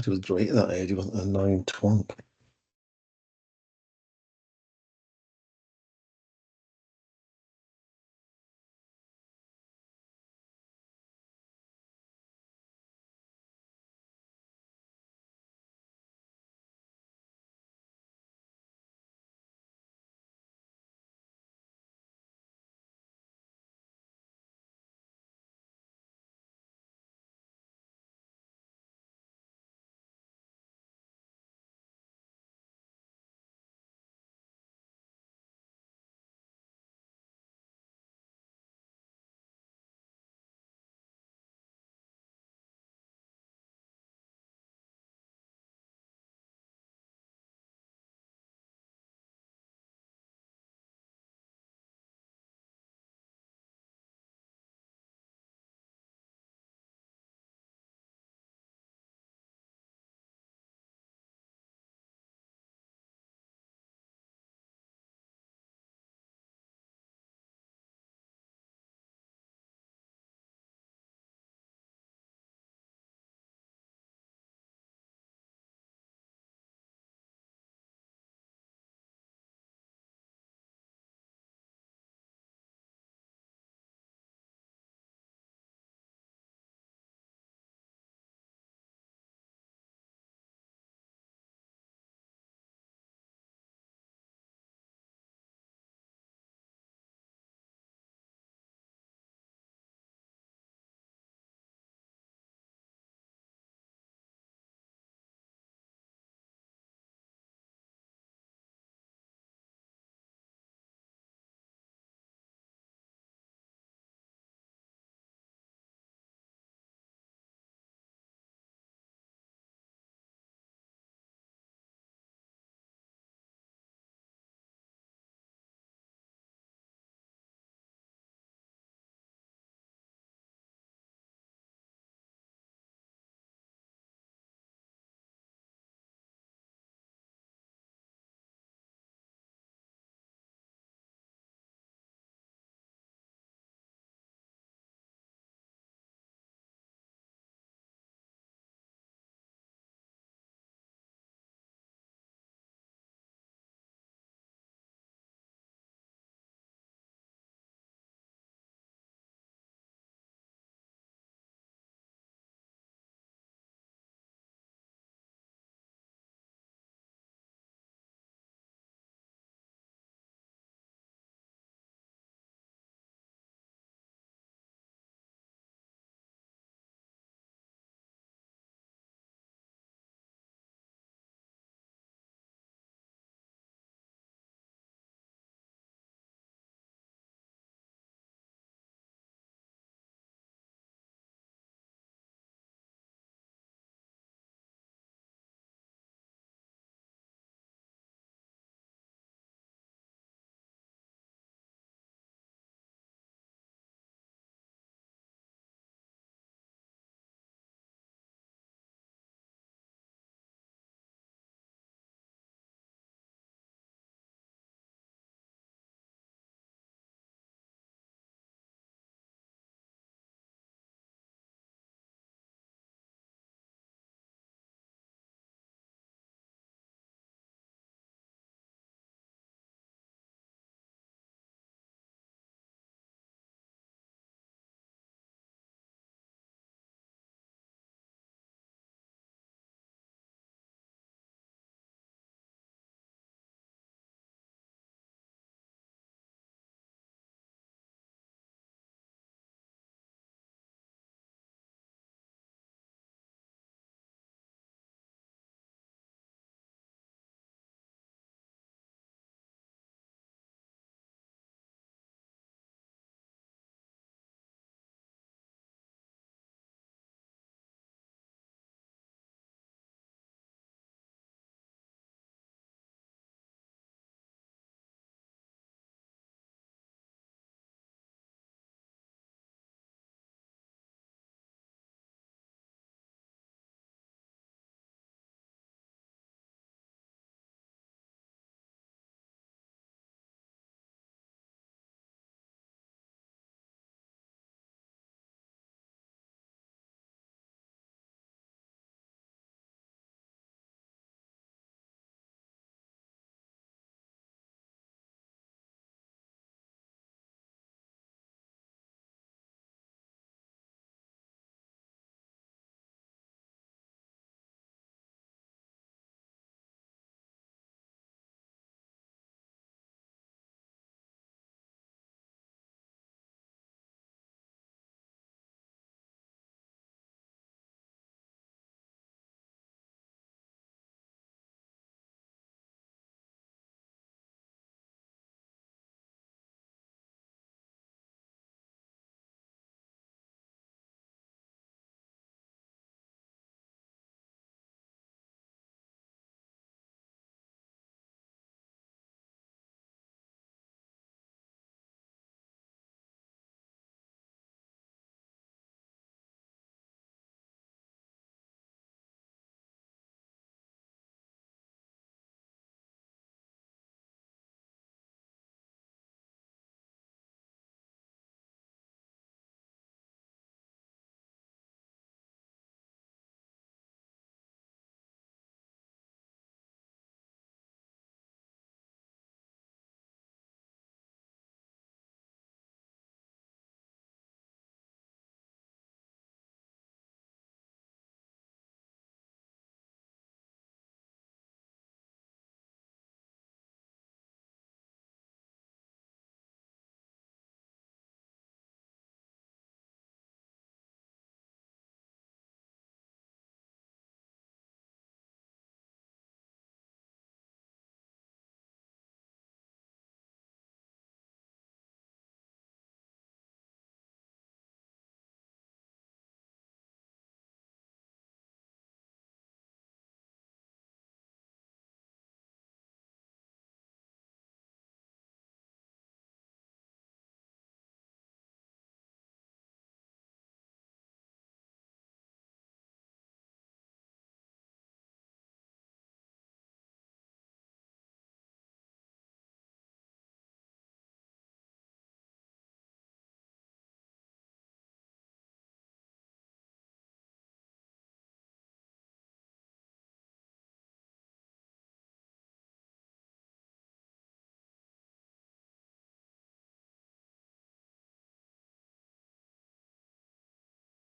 He was great at that age. He wasn't a annoying twonk.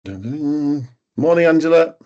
Morning, Angela.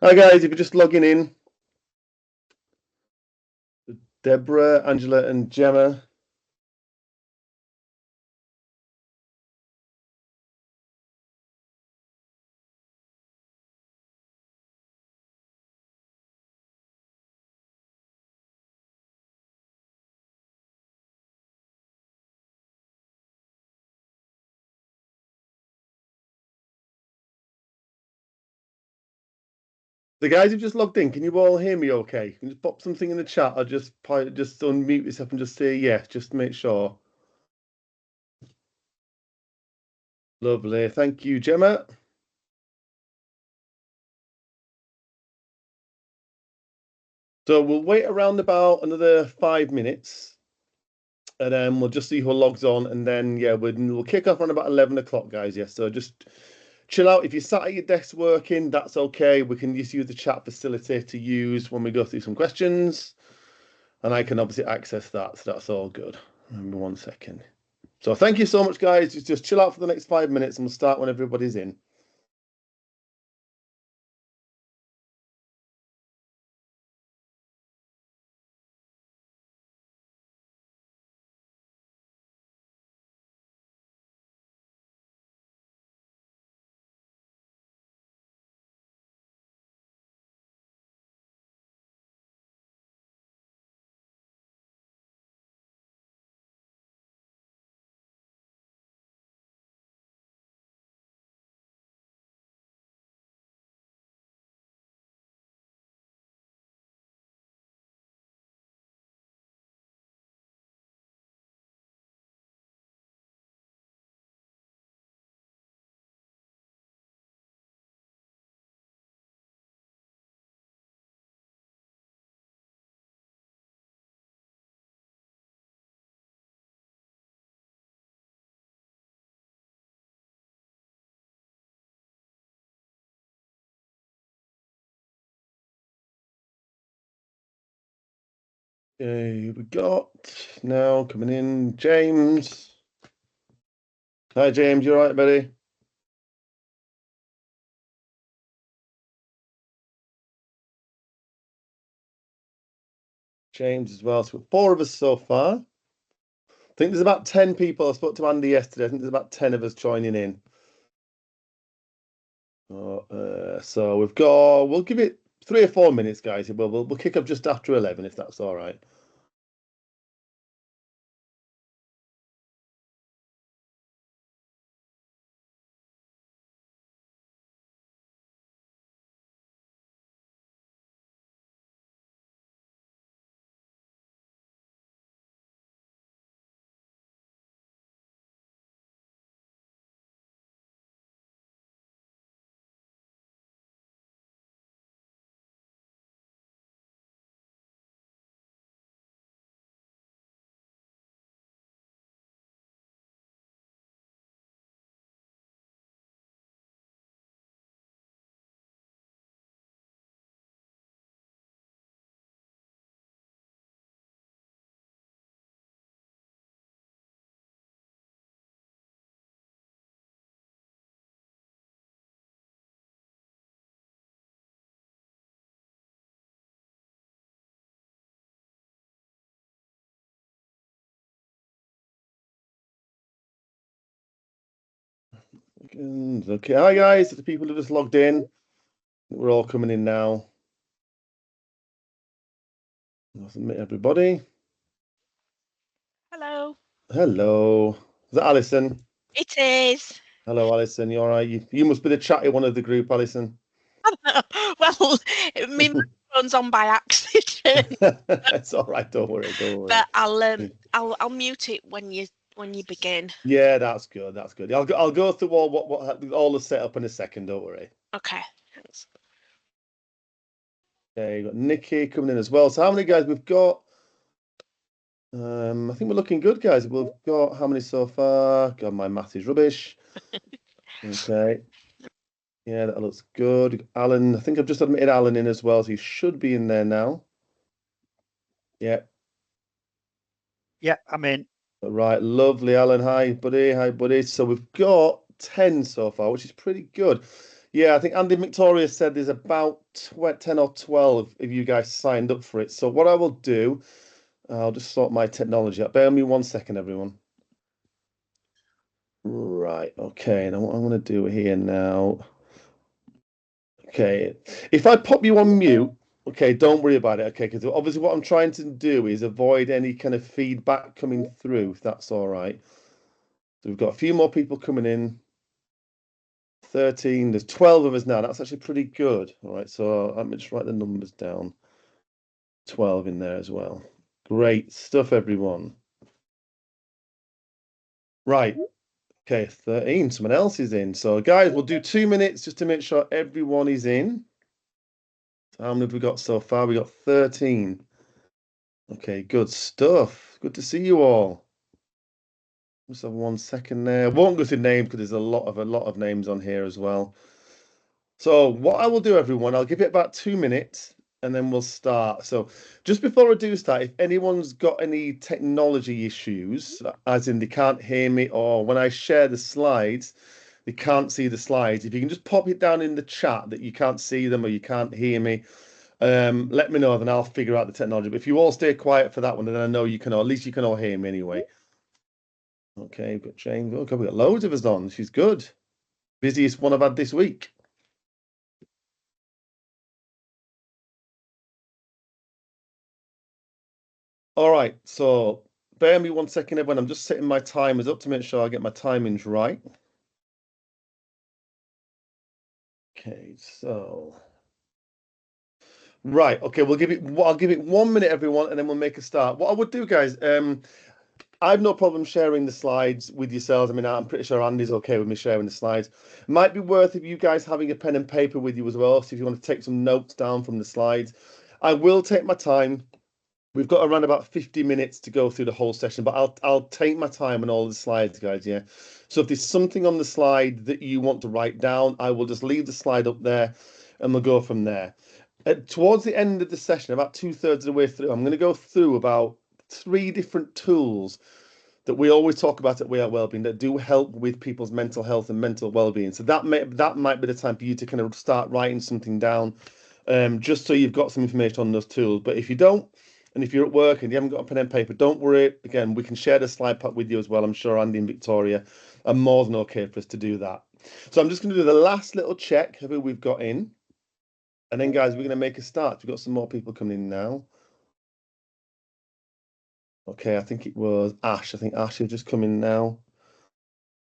Hi, guys. If you're just logging in, Deborah, Angela, and Gemma. The guys who've just logged in, can you all hear me okay? Can you just pop something in the chat or just unmute yourself and just say yes, just to make sure. Lovely. Thank you, Gemma. So we'll wait around about another 5 minutes and then we'll just see who logs on. And then, yeah, we'll kick off around about 11 o'clock, guys. Yeah. So just chill out. If you're sat at your desk working, that's okay. We can just use the chat facility to use when we go through some questions. And I can obviously access that. So that's all good. Remember 1 second. So thank you so much, guys. Just chill out for the next 5 minutes and we'll start when everybody's in. Okay, we got now coming in James. Hi, James. You all right, buddy? James as well. So we've got four of us so far. I think there's about 10 people. I spoke to Andy yesterday. I think there's about 10 of us joining in. So we'll give it 3 or 4 minutes, guys. We'll kick up just after 11 if that's all right. Okay, hi guys. The people who just logged in. We're all coming in now. Let's meet everybody. Hello. Hello. Is that Alison? It is. Hello, Alison. You all right? You must be the chatty one of the group, Alison. Well, my microphone's on by accident, It's all right. Don't worry. Don't worry. but I'll mute it when you begin. Yeah, that's good. That's good. I'll go through all the setup in a second. Don't worry. Okay. Thanks. Okay, you got Nikki coming in as well. So how many guys we've got? I think we're looking good, guys. We've got how many so far? God, my math is rubbish. Okay. Yeah, that looks good. Alan, I think I've just admitted Alan in as well, so he should be in there now. Yeah. Yeah, I'm in. Right, lovely, Alan. Hi, buddy. Hi, buddy. So we've got 10 so far, which is pretty good. Yeah, I think Andy Victoria said there's about 10 or 12 of you guys signed up for it. So what I will do, I'll just sort my technology out. Bear with me 1 second, everyone. Right, okay. Now what I'm going to do here now. Okay, if I pop you on mute, okay, don't worry about it, okay? Because obviously what I'm trying to do is avoid any kind of feedback coming through, if that's all right. So we've got a few more people coming in. 13, there's 12 of us now. That's actually pretty good. All right, so let me just write the numbers down. 12 in there as well. Great stuff, everyone. Right. Okay, 13. Someone else is in. So, guys, we'll do 2 minutes just to make sure everyone is in. So how many have we got so far? We got 13. Okay, good stuff. Good to see you all. Just have 1 second there. I won't go through names because there's a lot of names on here as well. So what I will do, everyone, I'll give it about 2 minutes and then we'll start. So just before I do start, if anyone's got any technology issues, as in they can't hear me, or when I share the slides, they can't see the slides, if you can just pop it down in the chat that you can't see them or you can't hear me, let me know, then I'll figure out the technology. But if you all stay quiet for that one, then I know you can, or at least you can all hear me anyway. Okay, we've got Jane. Oh, God, we've got loads of us on. She's good. Busiest one I've had this week. All right, so bear me 1 second, everyone. I'm just setting my timers up to make sure I get my timings right. Okay, so right, okay, I'll give it 1 minute, everyone, and then we'll make a start. What I would do, guys, I have no problem sharing the slides with yourselves. I mean, I'm pretty sure Andy's okay with me sharing the slides. Might be worth if you guys having a pen and paper with you as well. So if you want to take some notes down from the slides, I will take my time. We've got around about 50 minutes to go through the whole session, but I'll take my time on all the slides, guys. Yeah. So if there's something on the slide that you want to write down, I will just leave the slide up there and we'll go from there. Towards the end of the session, about 2/3 of the way through, I'm going to go through about 3 different tools that we always talk about at We Are Wellbeing that do help with people's mental health and mental well-being. So that might be the time for you to kind of start writing something down, just so you've got some information on those tools. But if you don't, and if you're at work and you haven't got a pen and paper, don't worry. Again, we can share the slide pack with you as well. I'm sure Andy and Victoria are more than okay for us to do that. So I'm just going to do the last little check of who we've got in. And then, guys, we're going to make a start. We've got some more people coming in now. Okay, I think it was Ash. I think Ash has just come in now.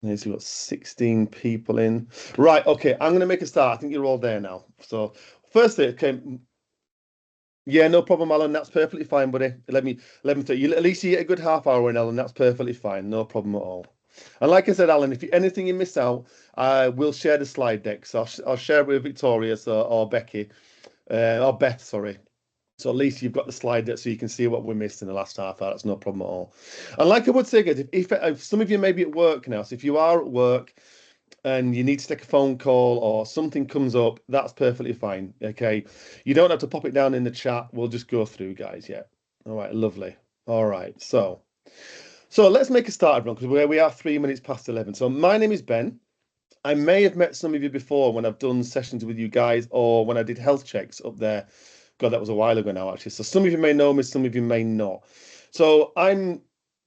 Yes, we've got 16 people in. Right, okay, I'm going to make a start. I think you're all there now. So, firstly, okay, yeah, no problem, Alan. That's perfectly fine, buddy. Let me tell you. At least you get a good half hour in, Alan. That's perfectly fine. No problem at all. And like I said, Alan, if anything you miss out, I will share the slide deck. So I'll share it with Victoria or Becky, or Beth, sorry. So at least you've got the slide deck so you can see what we missed in the last half hour. That's no problem at all. And like I would say, guys, if some of you may be at work now, so if you are at work and you need to take a phone call or something comes up, that's perfectly fine. Okay. You don't have to pop it down in the chat. We'll just go through, guys. Yeah. All right. Lovely. All right. So let's make a start, everyone, because we are 3 minutes past 11. So my name is Ben. I may have met some of you before when I've done sessions with you guys or when I did health checks up there. God, that was a while ago now, actually. So some of you may know me, some of you may not. So I'm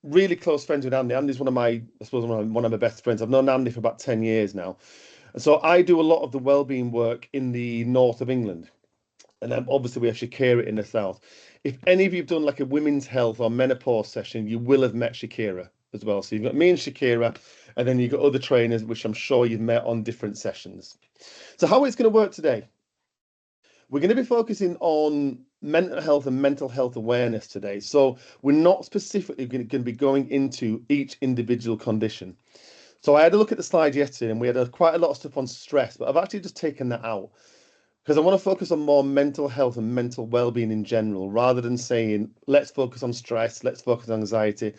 really close friends with Andy. Andy's one of my, I suppose, one of my best friends. I've known Andy for about 10 years now. And so I do a lot of the wellbeing work in the north of England. And then obviously we have Shakira in the south. If any of you have done like a women's health or menopause session, you will have met Shakira as well. So you've got me and Shakira, and then you've got other trainers, which I'm sure you've met on different sessions. So how it's going to work today, we're going to be focusing on mental health and mental health awareness today. So we're not specifically going to be going into each individual condition. So I had a look at the slide yesterday and we had quite a lot of stuff on stress, but I've actually just taken that out because I want to focus on more mental health and mental well-being in general, rather than saying, let's focus on stress, let's focus on anxiety.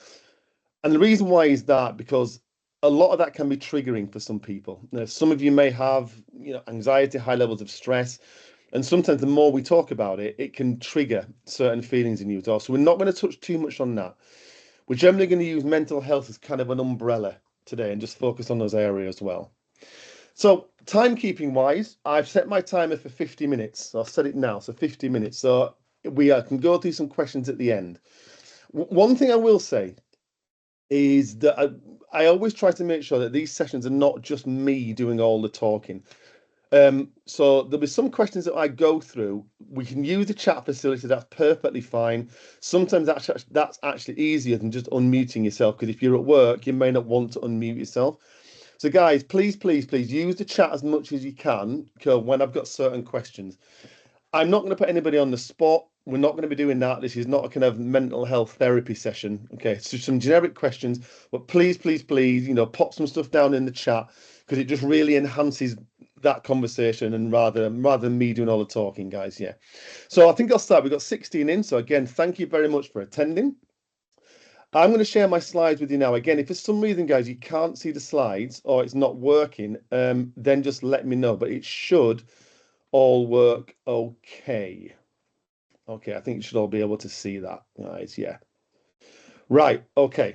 And the reason why is that because a lot of that can be triggering for some people. Now, some of you may have, anxiety, high levels of stress. And sometimes the more we talk about it, it can trigger certain feelings in you as well. So we're not going to touch too much on that. We're generally going to use mental health as kind of an umbrella today and just focus on those areas as well. So timekeeping wise, I've set my timer for 50 minutes. So I'll set it now. So 50 minutes. So we can go through some questions at the end. One thing I will say is that I always try to make sure that these sessions are not just me doing all the talking. So there'll be some questions that I go through. We can use the chat facility. That's perfectly fine. Sometimes that's actually easier than just unmuting yourself, because if you're at work, you may not want to unmute yourself. So guys, please, please, please use the chat as much as you can when I've got certain questions. I'm not going to put anybody on the spot. We're not going to be doing that. This is not a kind of mental health therapy session. Okay, it's just some generic questions, but please, please, please, pop some stuff down in the chat, because it just really enhances that conversation, and rather than me doing all the talking, guys. Yeah. So I think I'll start. We've got 16 in. So again, thank you very much for attending. I'm going to share my slides with you now. Again, if for some reason, guys, you can't see the slides or it's not working, then just let me know. But it should all work okay. Okay, I think you should all be able to see that, guys. Yeah. Right. Okay.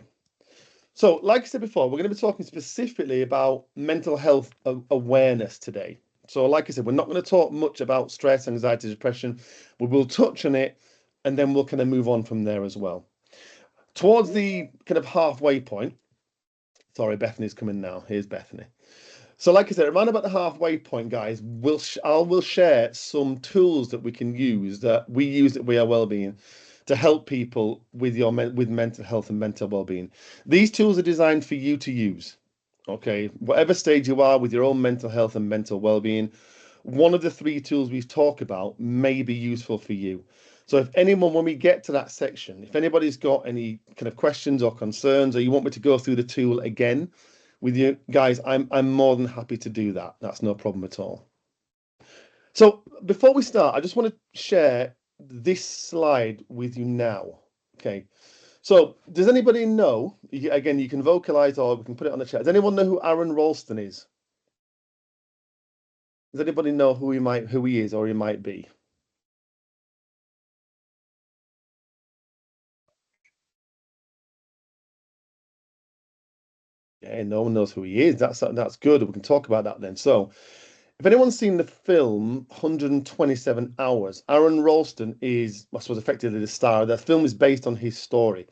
So, like I said before, we're going to be talking specifically about mental health awareness today. So, like I said, we're not going to talk much about stress, anxiety, depression. We will touch on it, and then we'll kind of move on from there as well. Towards the kind of halfway point, sorry, Bethany's coming now. Here's Bethany. So, like I said, around about the halfway point, guys, we'll share some tools that we can use, that we use at We Are Wellbeing, to help people with with mental health and mental well-being. These tools are designed for you to use. Okay, whatever stage you are with your own mental health and mental well-being, one of the 3 tools we talk about may be useful for you. So if anyone, when we get to that section, if anybody's got any kind of questions or concerns, or you want me to go through the tool again with you guys, I'm more than happy to do that. That's no problem at all. So before we start, I just want to share this slide with you now. Okay. So does anybody know, again, you can vocalize or we can put it on the chat. Does anyone know who Aaron Ralston is? Does anybody know who he is or he might be? Yeah, no one knows who he is. That's good. We can talk about that then. So, if anyone's seen the film 127 Hours, Aaron Ralston is, I suppose, effectively the star. The film is based on his story.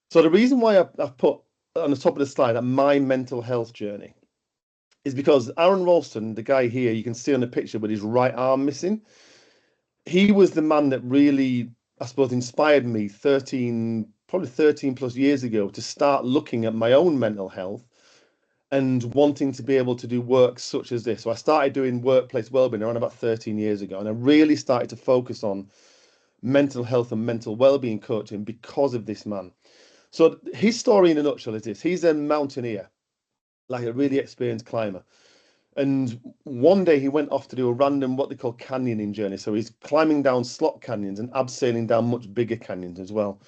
So the reason why I've put on the top of the slide that my mental health journey is because Aaron Ralston, the guy here, you can see on the picture with his right arm missing, he was the man that really, I suppose, inspired me 13 plus years ago to start looking at my own mental health and wanting to be able to do work such as this. So I started doing workplace wellbeing around about 13 years ago, and I really started to focus on mental health and mental well-being coaching because of this man. So his story in a nutshell is this: he's a mountaineer, like a really experienced climber. And one day he went off to do a random, what they call canyoning journey. So he's climbing down slot canyons and abseiling down much bigger canyons as well.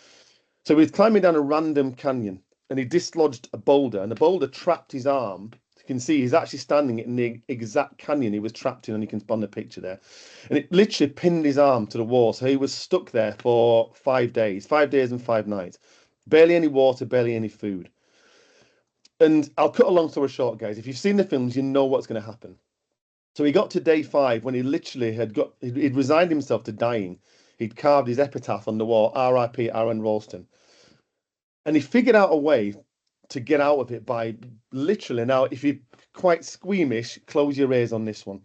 So he was climbing down a random canyon and he dislodged a boulder, and the boulder trapped his arm. You can see he's actually standing in the exact canyon he was trapped in, and you can spot the picture there. And it literally pinned his arm to the wall. So he was stuck there for 5 days, 5 days and 5 nights. Barely any water, barely any food. And I'll cut a long story short, guys. If you've seen the films, you know what's going to happen. So he got to day 5 when he literally he'd resigned himself to dying. He'd carved his epitaph on the wall, R.I.P. Aaron Ralston. And he figured out a way to get out of it by literally, now, if you're quite squeamish, close your ears on this one.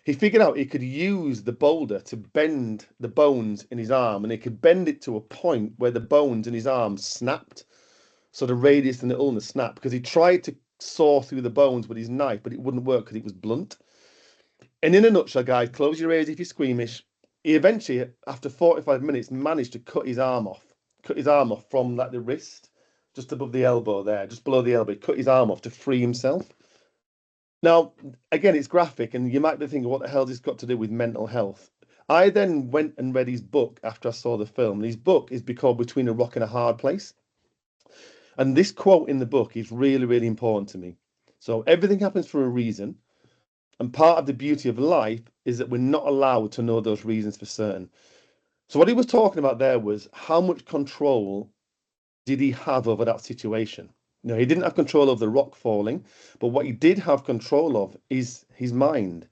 He figured out he could use the boulder to bend the bones in his arm, and he could bend it to a point where the bones in his arm snapped. So the radius and the ulna snapped because he tried to saw through the bones with his knife, but it wouldn't work because it was blunt. And in a nutshell, guys, close your ears if you're squeamish. He eventually, after 45 minutes, managed to cut his arm off from like the wrist, just above the elbow there, just below the elbow. He cut his arm off to free himself. Now, again, it's graphic, and you might be thinking, what the hell has this got to do with mental health? I then went and read his book after I saw the film. And his book is called Between a Rock and a Hard Place. And this quote in the book is really, really important to me. So everything happens for a reason. And part of the beauty of life is that we're not allowed to know those reasons for certain. So what he was talking about there was how much control did he have over that situation? He didn't have control of the rock falling, but what he did have control of is his mind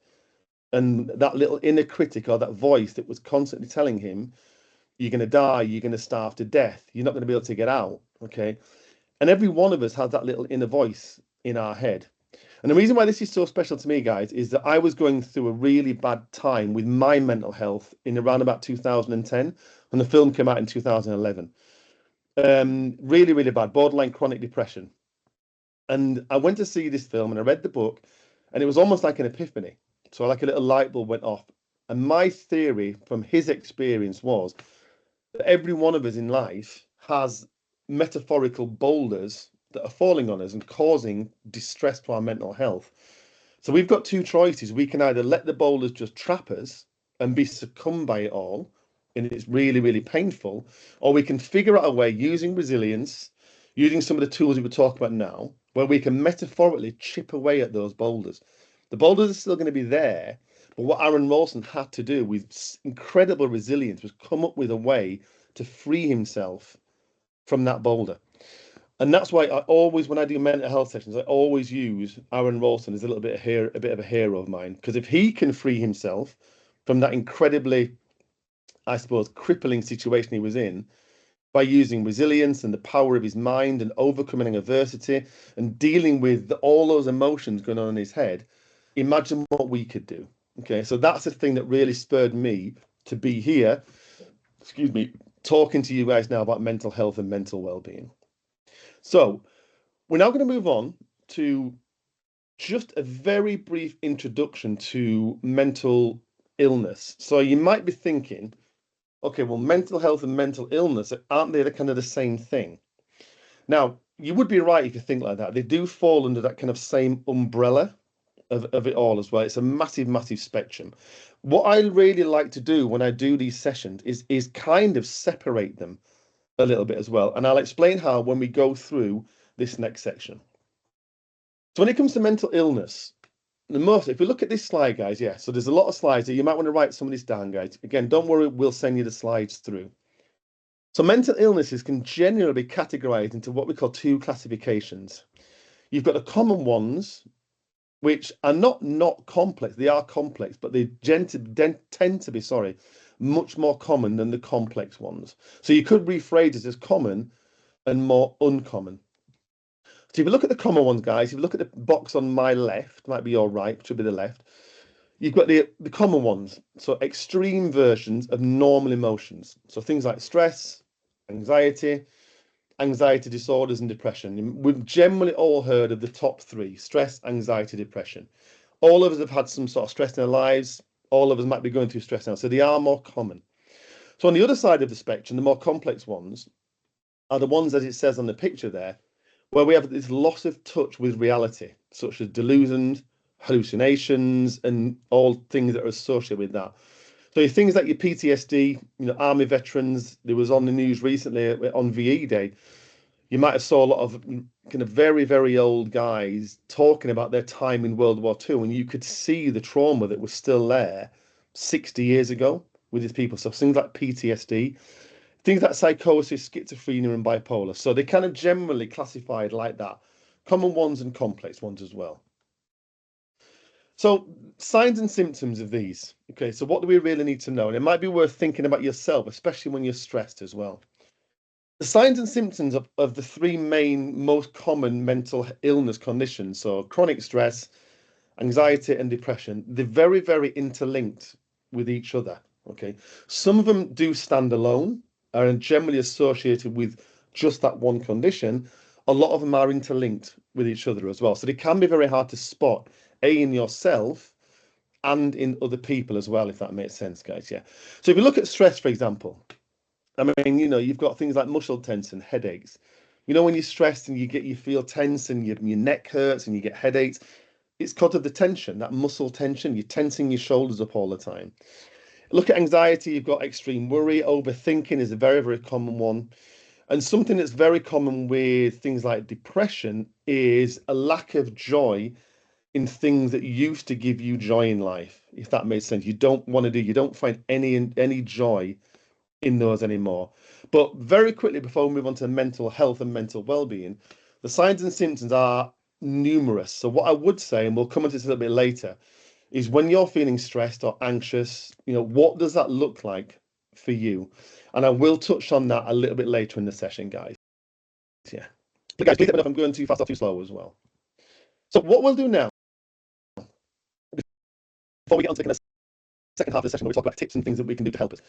and that little inner critic or that voice that was constantly telling him, you're going to die, you're going to starve to death, you're not going to be able to get out. Okay. And every one of us has that little inner voice in our head. And the reason why this is so special to me, guys, is that I was going through a really bad time with my mental health in around about 2010 when the film came out in 2011. Really, really bad, borderline chronic depression. And I went to see this film and I read the book, and it was almost like an epiphany. So, like a little light bulb went off. And my theory from his experience was that every one of us in life has metaphorical boulders that are falling on us and causing distress to our mental health. So we've got two choices. We can either let the boulders just trap us and be succumbed by it all, and it's really, really painful, or we can figure out a way using resilience, using some of the tools we were talking about now, where we can metaphorically chip away at those boulders. The boulders are still going to be there, but what Aaron Rawson had to do with incredible resilience was come up with a way to free himself from that boulder. And that's why I always, when I do mental health sessions, I always use Aaron Ralston as a little bit of a bit of a hero of mine. Because if he can free himself from that incredibly, I suppose, crippling situation he was in by using resilience and the power of his mind and overcoming adversity and dealing with all those emotions going on in his head, imagine what we could do. Okay, so that's the thing that really spurred me to be here, excuse me, talking to you guys now about mental health and mental well-being. So we're now going to move on to just a very brief introduction to mental illness. So you might be thinking, okay, well, mental health and mental illness, aren't they the kind of the same thing? Now, you would be right if you think like that. They do fall under that kind of same umbrella of it all as well. It's a massive, massive spectrum. What I really like to do when I do these sessions is kind of separate them a little bit as well. And I'll explain how when we go through this next section. So when it comes to mental illness, if we look at this slide, guys, yeah, so there's a lot of slides here. You might want to write some of this down, guys. Again, don't worry, we'll send you the slides through. So mental illnesses can generally be categorized into what we call two classifications. You've got the common ones, which are not complex. They are complex, but they tend to be, sorry, much more common than the complex ones. So you could rephrase it as common and more uncommon. So if you look at the common ones, guys, if you look at the box on my left, might be your right, should be the left, you've got the common ones. So extreme versions of normal emotions. So things like stress, anxiety, anxiety disorders, and depression. We've generally all heard of the top three: stress, anxiety, depression. All of us have had some sort of stress in our lives. All of us might be going through stress now. So they are more common. So on the other side of the spectrum, the more complex ones are the ones, as it says on the picture there, where we have this loss of touch with reality, such as delusions, hallucinations, and all things that are associated with that. So things like your PTSD, army veterans. There was on the news recently on VE Day. You might have saw a lot of kind of very, very old guys talking about their time in World War II, and you could see the trauma that was still there 60 years ago with these people. So things like PTSD, things like psychosis, schizophrenia, and bipolar. So they kind of generally classified like that. Common ones and complex ones as well. So signs and symptoms of these. Okay, so what do we really need to know? And it might be worth thinking about yourself, especially when you're stressed as well. The signs and symptoms of the three main most common mental illness conditions, so chronic stress, anxiety, and depression, they're very, very interlinked with each other. Okay, some of them do stand alone, are generally associated with just that one condition. A lot of them are interlinked with each other as well. So they can be very hard to spot, in yourself and in other people as well, if that makes sense, guys. Yeah. So if you look at stress, for example, I mean, you've got things like muscle tension, headaches. When you're stressed and you feel tense and your neck hurts and you get headaches, it's because of the tension, that muscle tension. You're tensing your shoulders up all the time. Look at anxiety. You've got extreme worry. Overthinking is a very, very common one. And something that's very common with things like depression is a lack of joy in things that used to give you joy in life, if that makes sense. You don't find any joy in those anymore. But very quickly, before we move on to mental health and mental well-being, the signs and symptoms are numerous. So what I would say, and we'll come into this a little bit later, is when you're feeling stressed or anxious, what does that look like for you? And I will touch on that a little bit later in the session, guys. Yeah. But guys, please let me know if I'm going too fast or too slow as well. So what we'll do now, before we get on to the second half of the session, where we talk about tips and things that we can do to help us,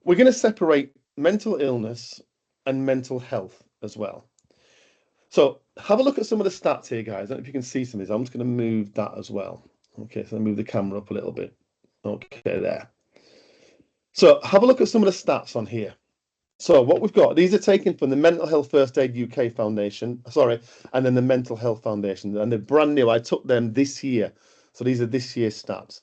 we're going to separate mental illness and mental health as well. So have a look at some of the stats here, guys. I don't know if you can see some of these. I'm just going to move that as well. Okay, so I'll move the camera up a little bit. Okay, there. So have a look at some of the stats on here. So what we've got, these are taken from the Mental Health First Aid UK Foundation, and then the Mental Health Foundation, and they're brand new. I took them this year. So these are this year's stats.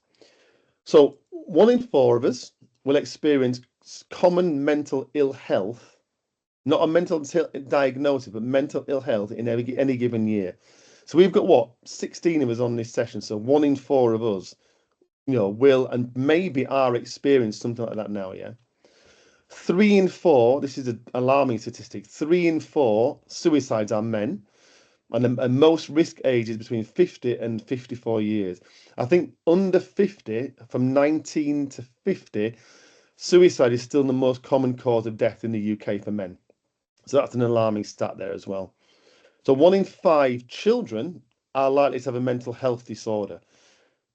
So 1 in 4 of us will experience common mental ill health, not a mental diagnosis, but mental ill health in any given year. So we've got 16 of us on this session. So 1 in 4 of us, will and maybe are experiencing something like that now. Yeah. 3 in 4, this is an alarming statistic. 3 in 4 suicides are men, and most risk age is between 50 and 54 years. I think under 50, from 19 to 50, suicide is still the most common cause of death in the UK for men. So that's an alarming stat there as well. So 1 in 5 children are likely to have a mental health disorder.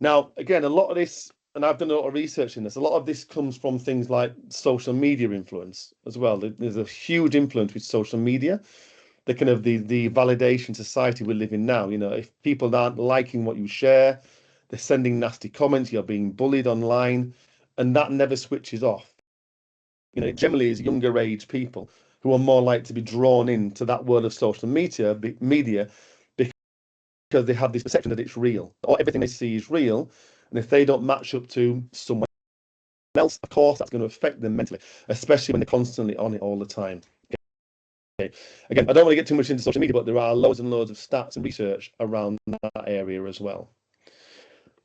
Now, again, a lot of this, and I've done a lot of research in this, a lot of this comes from things like social media influence as well. There's a huge influence with social media, the kind of the validation society we live in now. If people aren't liking what you share, they're sending nasty comments, you're being bullied online, and that never switches off. It generally is younger age people who are more likely to be drawn into that world of social media because they have this perception that it's real, or everything they see is real. And if they don't match up to someone else, of course, that's going to affect them mentally, especially when they're constantly on it all the time. Okay. Again, I don't want to get too much into social media, but there are loads and loads of stats and research around that area as well.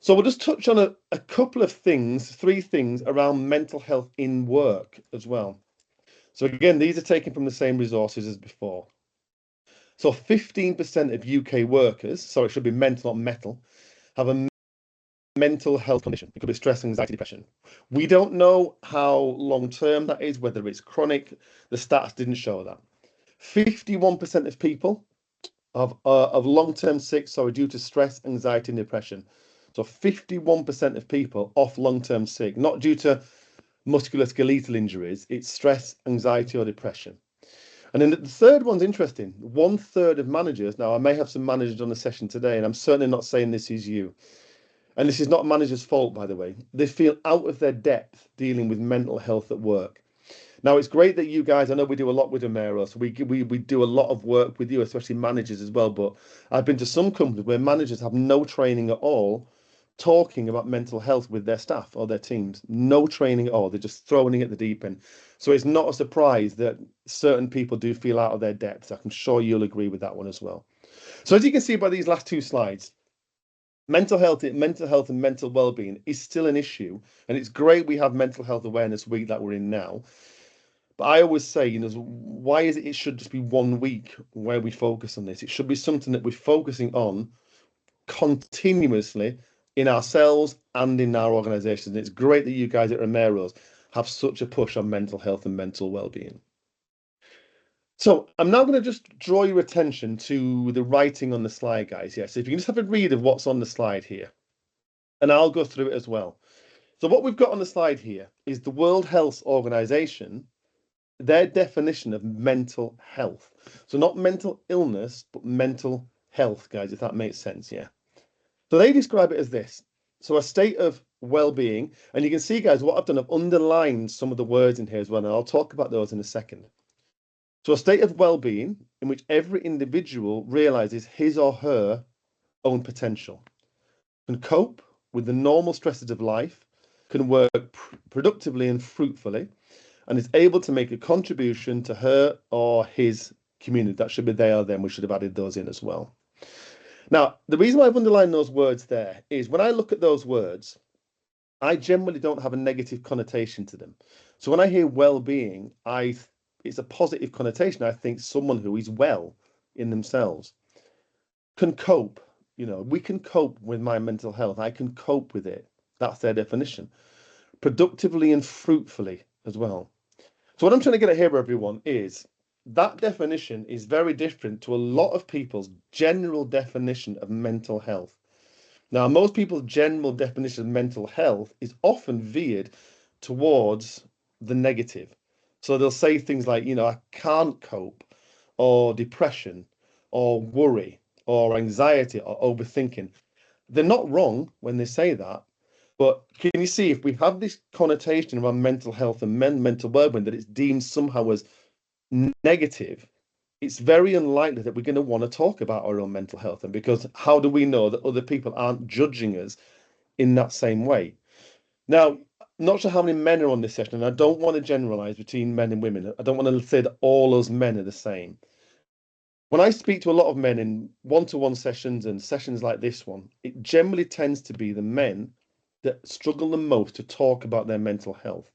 So we'll just touch on a couple of things, 3 things around mental health in work as well. So again, these are taken from the same resources as before. So 15% of UK workers, so it should be mental, not metal, have a mental health condition. It could be stress, anxiety, depression. We don't know how long term that is, whether it's chronic. The stats didn't show that. 51% of people of long-term sick, sorry, due to stress, anxiety, and depression. So 51% of people off long-term sick, not due to musculoskeletal injuries, it's stress, anxiety, or depression. And then the third one's interesting. 1/3 of managers, now I may have some managers on the session today, and I'm certainly not saying this is you. And this is not managers' fault, by the way. They feel out of their depth dealing with mental health at work. Now, it's great that you guys, I know we do a lot with Romeros. We do a lot of work with you, especially managers as well. But I've been to some companies where managers have no training at all talking about mental health with their staff or their teams. No training at all. They're just throwing it at the deep end. So it's not a surprise that certain people do feel out of their depth. I'm sure you'll agree with that one as well. So as you can see by these last two slides, mental health and mental well-being is still an issue. And it's great we have Mental Health Awareness Week that we're in now. But I always say, why is it should just be 1 week where we focus on this? It should be something that we're focusing on continuously in ourselves and in our organizations. And it's great that you guys at Romeros have such a push on mental health and mental well-being. So I'm now going to just draw your attention to the writing on the slide, guys. Yeah, so if you can just have a read of what's on the slide here, and I'll go through it as well. So what we've got on the slide here is the World Health Organization, their definition of mental health. So not mental illness, but mental health, guys, if that makes sense, yeah. So they describe it as this. So a state of well-being, and you can see, guys, what I've done, I've underlined some of the words in here as well, and I'll talk about those in a second. So a state of well-being in which every individual realizes his or her own potential, can cope with the normal stresses of life, can work productively and fruitfully, and is able to make a contribution to her or his community. That should be they or them. We should have added those in as well. Now, the reason why I've underlined those words there is when I look at those words, I generally don't have a negative connotation to them. So when I hear well-being, it's a positive connotation. I think someone who is well in themselves can cope. We can cope with my mental health. I can cope with it. That's their definition. Productively and fruitfully as well. So what I'm trying to get at here, everyone, is that definition is very different to a lot of people's general definition of mental health. Now, most people's general definition of mental health is often veered towards the negative. So they'll say things like, I can't cope, or depression, or worry, or anxiety, or overthinking. They're not wrong when they say that. But can you see, if we have this connotation around mental health and mental well-being, that it's deemed somehow as negative, it's very unlikely that we're going to want to talk about our own mental health. And because how do we know that other people aren't judging us in that same way? Now, not sure how many men are on this session, and I don't want to generalize between men and women. I don't want to say that all those men are the same. When I speak to a lot of men in one-to-one sessions and sessions like this one, it generally tends to be the men that struggle the most to talk about their mental health.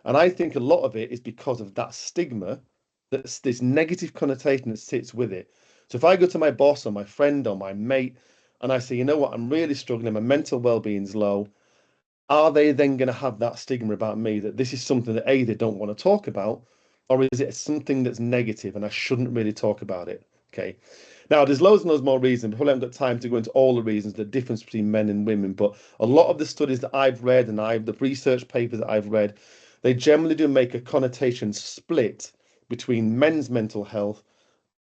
And I think a lot of it is because of that stigma, that's this negative connotation that sits with it. So if I go to my boss or my friend or my mate and I say, you know what, I'm really struggling, my mental well-being's low, are they then going to have that stigma about me that this is something that A, they don't want to talk about, or is it something that's negative and I shouldn't really talk about it? Okay. Now, there's loads and loads more reasons. Probably haven't got time to go into all the reasons, the difference between men and women, but a lot of the studies that I've read and the research papers that I've read, they generally do make a connotation split between men's mental health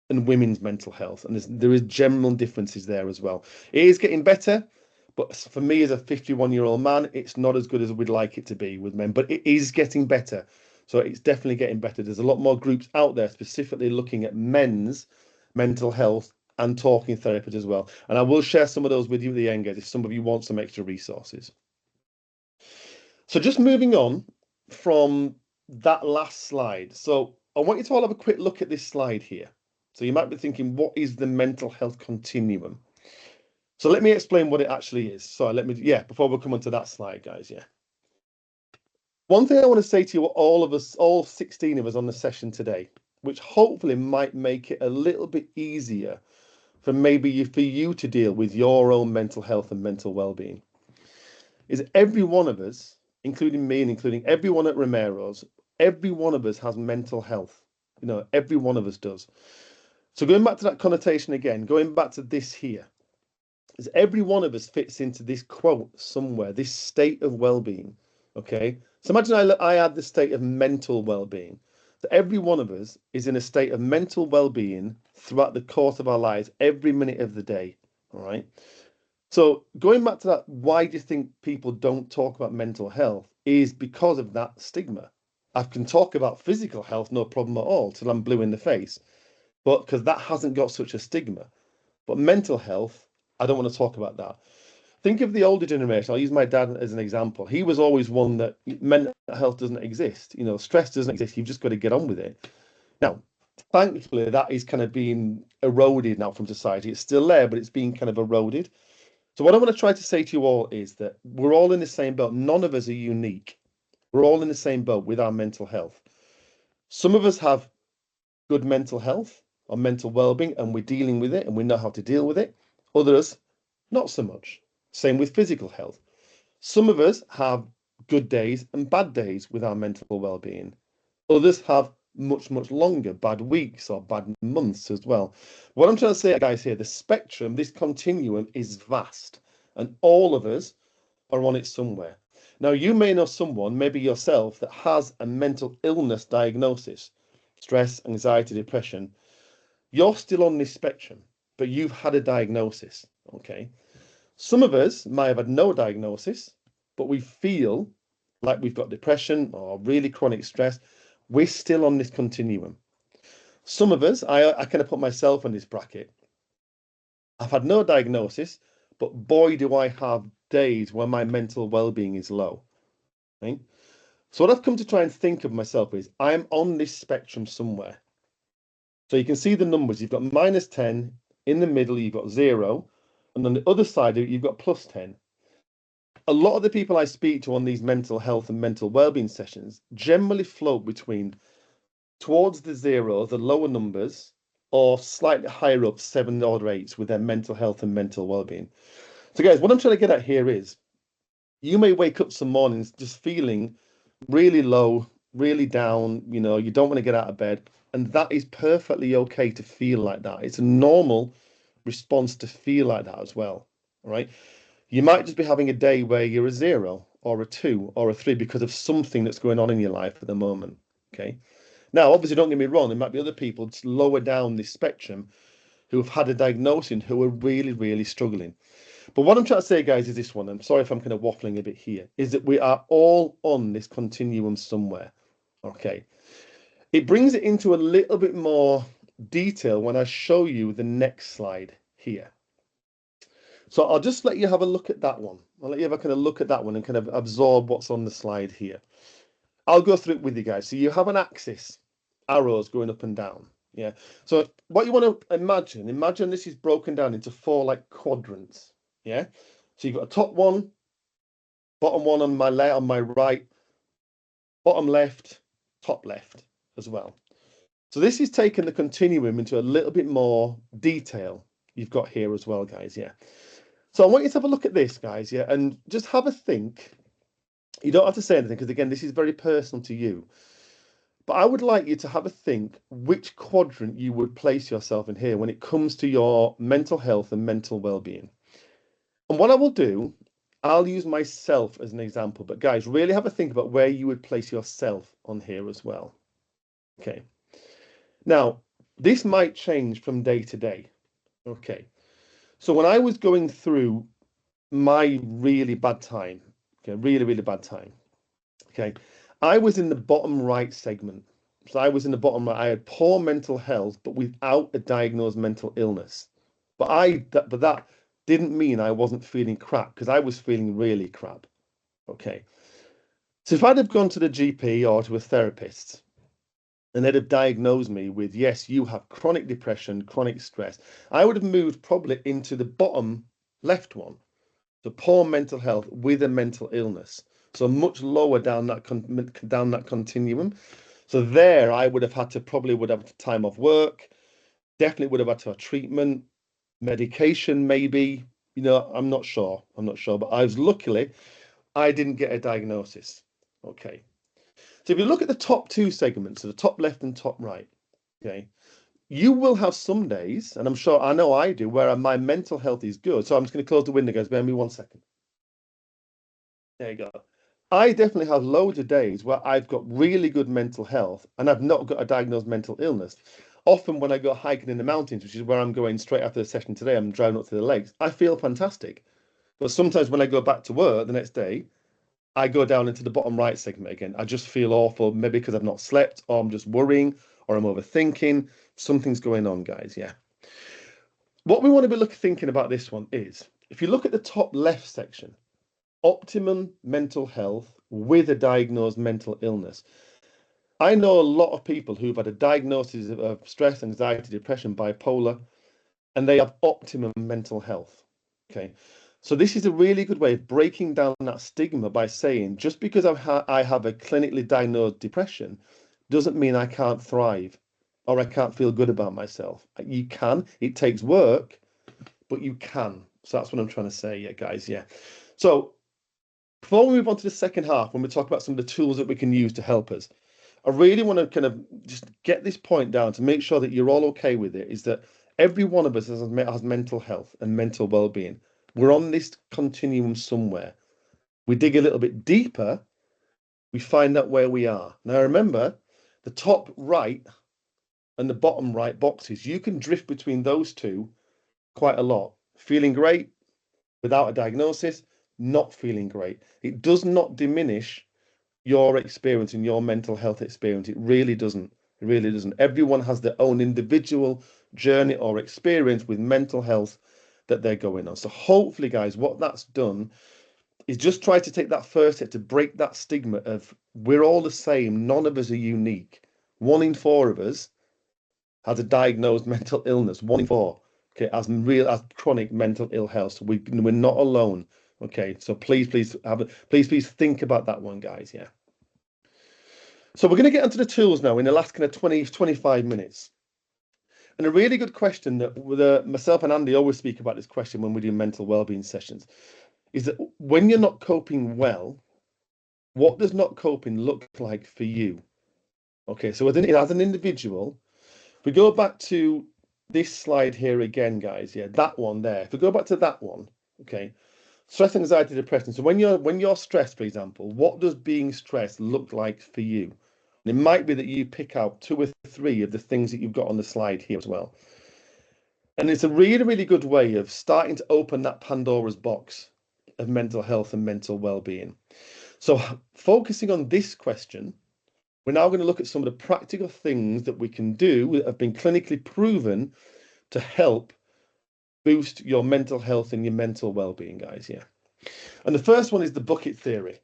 and women's mental health. And there is general differences there as well. It is getting better, but for me as a 51-year-old man, it's not as good as we'd like it to be with men, but it is getting better. So it's definitely getting better. There's a lot more groups out there specifically looking at men's mental health and talking therapies as well. And I will share some of those with you at the end, guys, if some of you want some extra resources. So just moving on from that last slide. So I want you to all have a quick look at this slide here. So you might be thinking, what is the mental health continuum? So let me explain what it actually is. So before we come onto that slide, guys, One thing I want to say to you, all of us, all 16 of us on the session today, which hopefully might make it a little bit easier for you to deal with your own mental health and mental well-being, is every one of us, including me and including everyone at Romeros, every one of us has mental health. Every one of us does. So going back to that connotation again, going back to this here, is every one of us fits into this quote somewhere, this state of well-being. Okay, so imagine I had the state of mental well-being. So every one of us is in a state of mental well-being throughout the course of our lives, every minute of the day. All right. So going back to that, why do you think people don't talk about mental health? Is because of that stigma. I can talk about physical health, no problem at all, till I'm blue in the face, but because that hasn't got such a stigma. But mental health, I don't want to talk about that. Think of the older generation. I'll use my dad as an example. He was always one that mental health doesn't exist. Stress doesn't exist. You've just got to get on with it. Now, thankfully, that is kind of being eroded now from society. It's still there, but it's being kind of eroded. So what I want to try to say to you all is that we're all in the same boat. None of us are unique. We're all in the same boat with our mental health. Some of us have good mental health or mental well-being, and we're dealing with it and we know how to deal with it. Others, not so much. Same with physical health. Some of us have good days and bad days with our mental well-being. Others have much, much longer bad weeks or bad months as well. What I'm trying to say, guys, here, the spectrum, this continuum is vast, and all of us are on it somewhere. Now, you may know someone, maybe yourself, that has a mental illness diagnosis, stress, anxiety, depression. You're still on this spectrum, but you've had a diagnosis, okay? Some of us might have had no diagnosis, but we feel like we've got depression or really chronic stress. We're still on this continuum. Some of us, I kind of put myself in this bracket. I've had no diagnosis, but boy, do I have days where my mental well-being is low. Right? So what I've come to try and think of myself is I'm on this spectrum somewhere. So you can see the numbers. You've got -10, in the middle you've got 0, and on the other side of it, you've got +10. A lot of the people I speak to on these mental health and mental well-being sessions generally float between towards the 0, the lower numbers, or slightly higher up, 7 or 8s with their mental health and mental well-being. So guys, what I'm trying to get at here is you may wake up some mornings just feeling really low, really down, you don't want to get out of bed. And that is perfectly okay to feel like that. It's a normal response to feel like that as well. All right. You might just be having a day where you're a 0 or a 2 or a 3 because of something that's going on in your life at the moment. Okay. Now, obviously, don't get me wrong, there might be other people lower down this spectrum who have had a diagnosis who are really, really struggling. But what I'm trying to say, guys, is this one. I'm sorry if I'm kind of waffling a bit here, is that we are all on this continuum somewhere. Okay. It brings it into a little bit more detail when I show you the next slide here. So I'll just let you have a look at that one. I'll let you have a kind of look at that one and kind of absorb what's on the slide here. I'll go through it with you guys. So you have an axis, arrows going up and down. Yeah. So what you want to imagine this is broken down into 4 like quadrants. Yeah. So you've got a top one, bottom one on my left, on my right, bottom left, top left as well. So this is taking the continuum into a little bit more detail you've got here as well, guys. Yeah. So I want you to have a look at this, guys. Yeah. And just have a think. You don't have to say anything because, again, this is very personal to you. But I would like you to have a think which quadrant you would place yourself in here when it comes to your mental health and mental well-being. And what I will do, I'll use myself as an example, but guys, really have a think about where you would place yourself on here as well. Okay. Now, this might change from day to day. Okay. So when I was going through my really bad time, okay, really, really bad time, okay, I was in the bottom right segment. So I was in the bottom right. I had poor mental health, but without a diagnosed mental illness. But that didn't mean I wasn't feeling crap because I was feeling really crap. Okay. So if I'd have gone to the GP or to a therapist and they'd have diagnosed me with, yes, you have chronic depression, chronic stress, I would have moved probably into the bottom left one. So poor mental health with a mental illness. So much lower down that continuum. So there, I would have time off work, definitely would have had to have treatment, medication, maybe. I'm not sure. But luckily, I didn't get a diagnosis. Okay. So if you look at the top two segments, so the top left and top right, okay, you will have some days, and I know I do, where my mental health is good. So I'm just going to close the window, guys. Bear me 1 second. There you go. I definitely have loads of days where I've got really good mental health and I've not got a diagnosed mental illness. Often when I go hiking in the mountains, which is where I'm going straight after the session today, I'm driving up to the lakes, I feel fantastic. But sometimes when I go back to work the next day, I go down into the bottom right segment again. I just feel awful, maybe because I've not slept, or I'm just worrying, or I'm overthinking. Something's going on, guys. Yeah. What we want to be thinking about this one is, if you look at the top left section, optimum mental health with a diagnosed mental illness. I know a lot of people who've had a diagnosis of stress, anxiety, depression, bipolar, and they have optimum mental health. Okay. So this is a really good way of breaking down that stigma by saying just because I have a clinically diagnosed depression doesn't mean I can't thrive or I can't feel good about myself. You can. It takes work, but you can. So that's what I'm trying to say, yeah, guys. Yeah. So before we move on to the second half, when we talk about some of the tools that we can use to help us, I really want to kind of just get this point down to make sure that you're all okay with it, is that every one of us has mental health and mental well-being. We're on this continuum somewhere. We dig a little bit deeper, we find out where we are. Now, remember, the top right and the bottom right boxes, you can drift between those two quite a lot. Feeling great without a diagnosis, not feeling great. It does not diminish your experience and your mental health experience. It really doesn't. It really doesn't. Everyone has their own individual journey or experience with mental health that they're going on. So hopefully, guys, what that's done is just try to take that first step to break that stigma of we're all the same. None of us are unique. 1 in 4 of us has a diagnosed mental illness. 1 in 4, okay, as chronic mental ill health. So we're not alone. Okay, so please think about that one, guys. Yeah. So we're going to get onto the tools now in the last kind of 25 minutes. And a really good question that myself and Andy always speak about this question when we do mental well-being sessions is that when you're not coping well, what does not coping look like for you? Okay, so as an individual, if we go back to this slide here again, guys, yeah, that one there. If we go back to that one, okay, stress, anxiety, depression. So when you're stressed, for example, what does being stressed look like for you? And it might be that you pick out 2 or 3 of the things that you've got on the slide here as well. And it's a really, really good way of starting to open that Pandora's box of mental health and mental well-being. So focusing on this question, we're now going to look at some of the practical things that we can do that have been clinically proven to help boost your mental health and your mental well-being, guys. Yeah. And the first one is the bucket theory.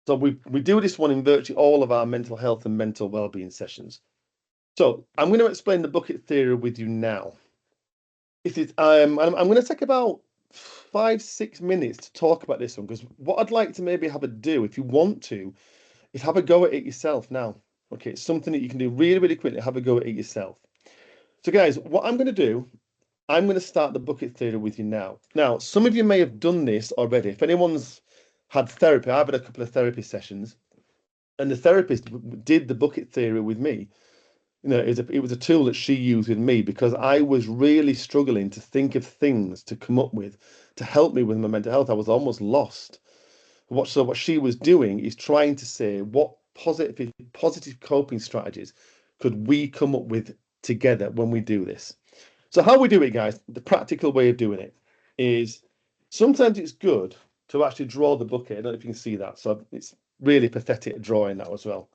So we do this one in virtually all of our mental health and mental well-being sessions. So I'm going to explain the bucket theory with you now. I'm going to take about 5-6 minutes to talk about this one, because what I'd like to maybe have a do, if you want to, is have a go at it yourself now. Okay, it's something that you can do really, really quickly. Have a go at it yourself. So guys, what I'm going to do, I'm going to start the bucket theory with you now. Now, some of you may have done this already. If anyone's had therapy, I've had a couple of therapy sessions, and the therapist did the bucket theory with me. It was a tool that she used with me because I was really struggling to think of things to come up with to help me with my mental health. I was almost lost. So what she was doing is trying to say what positive coping strategies could we come up with together when we do this. So how we do it, guys, the practical way of doing it is sometimes it's good to actually draw the bucket. I don't know if you can see that. So it's really pathetic drawing that as well.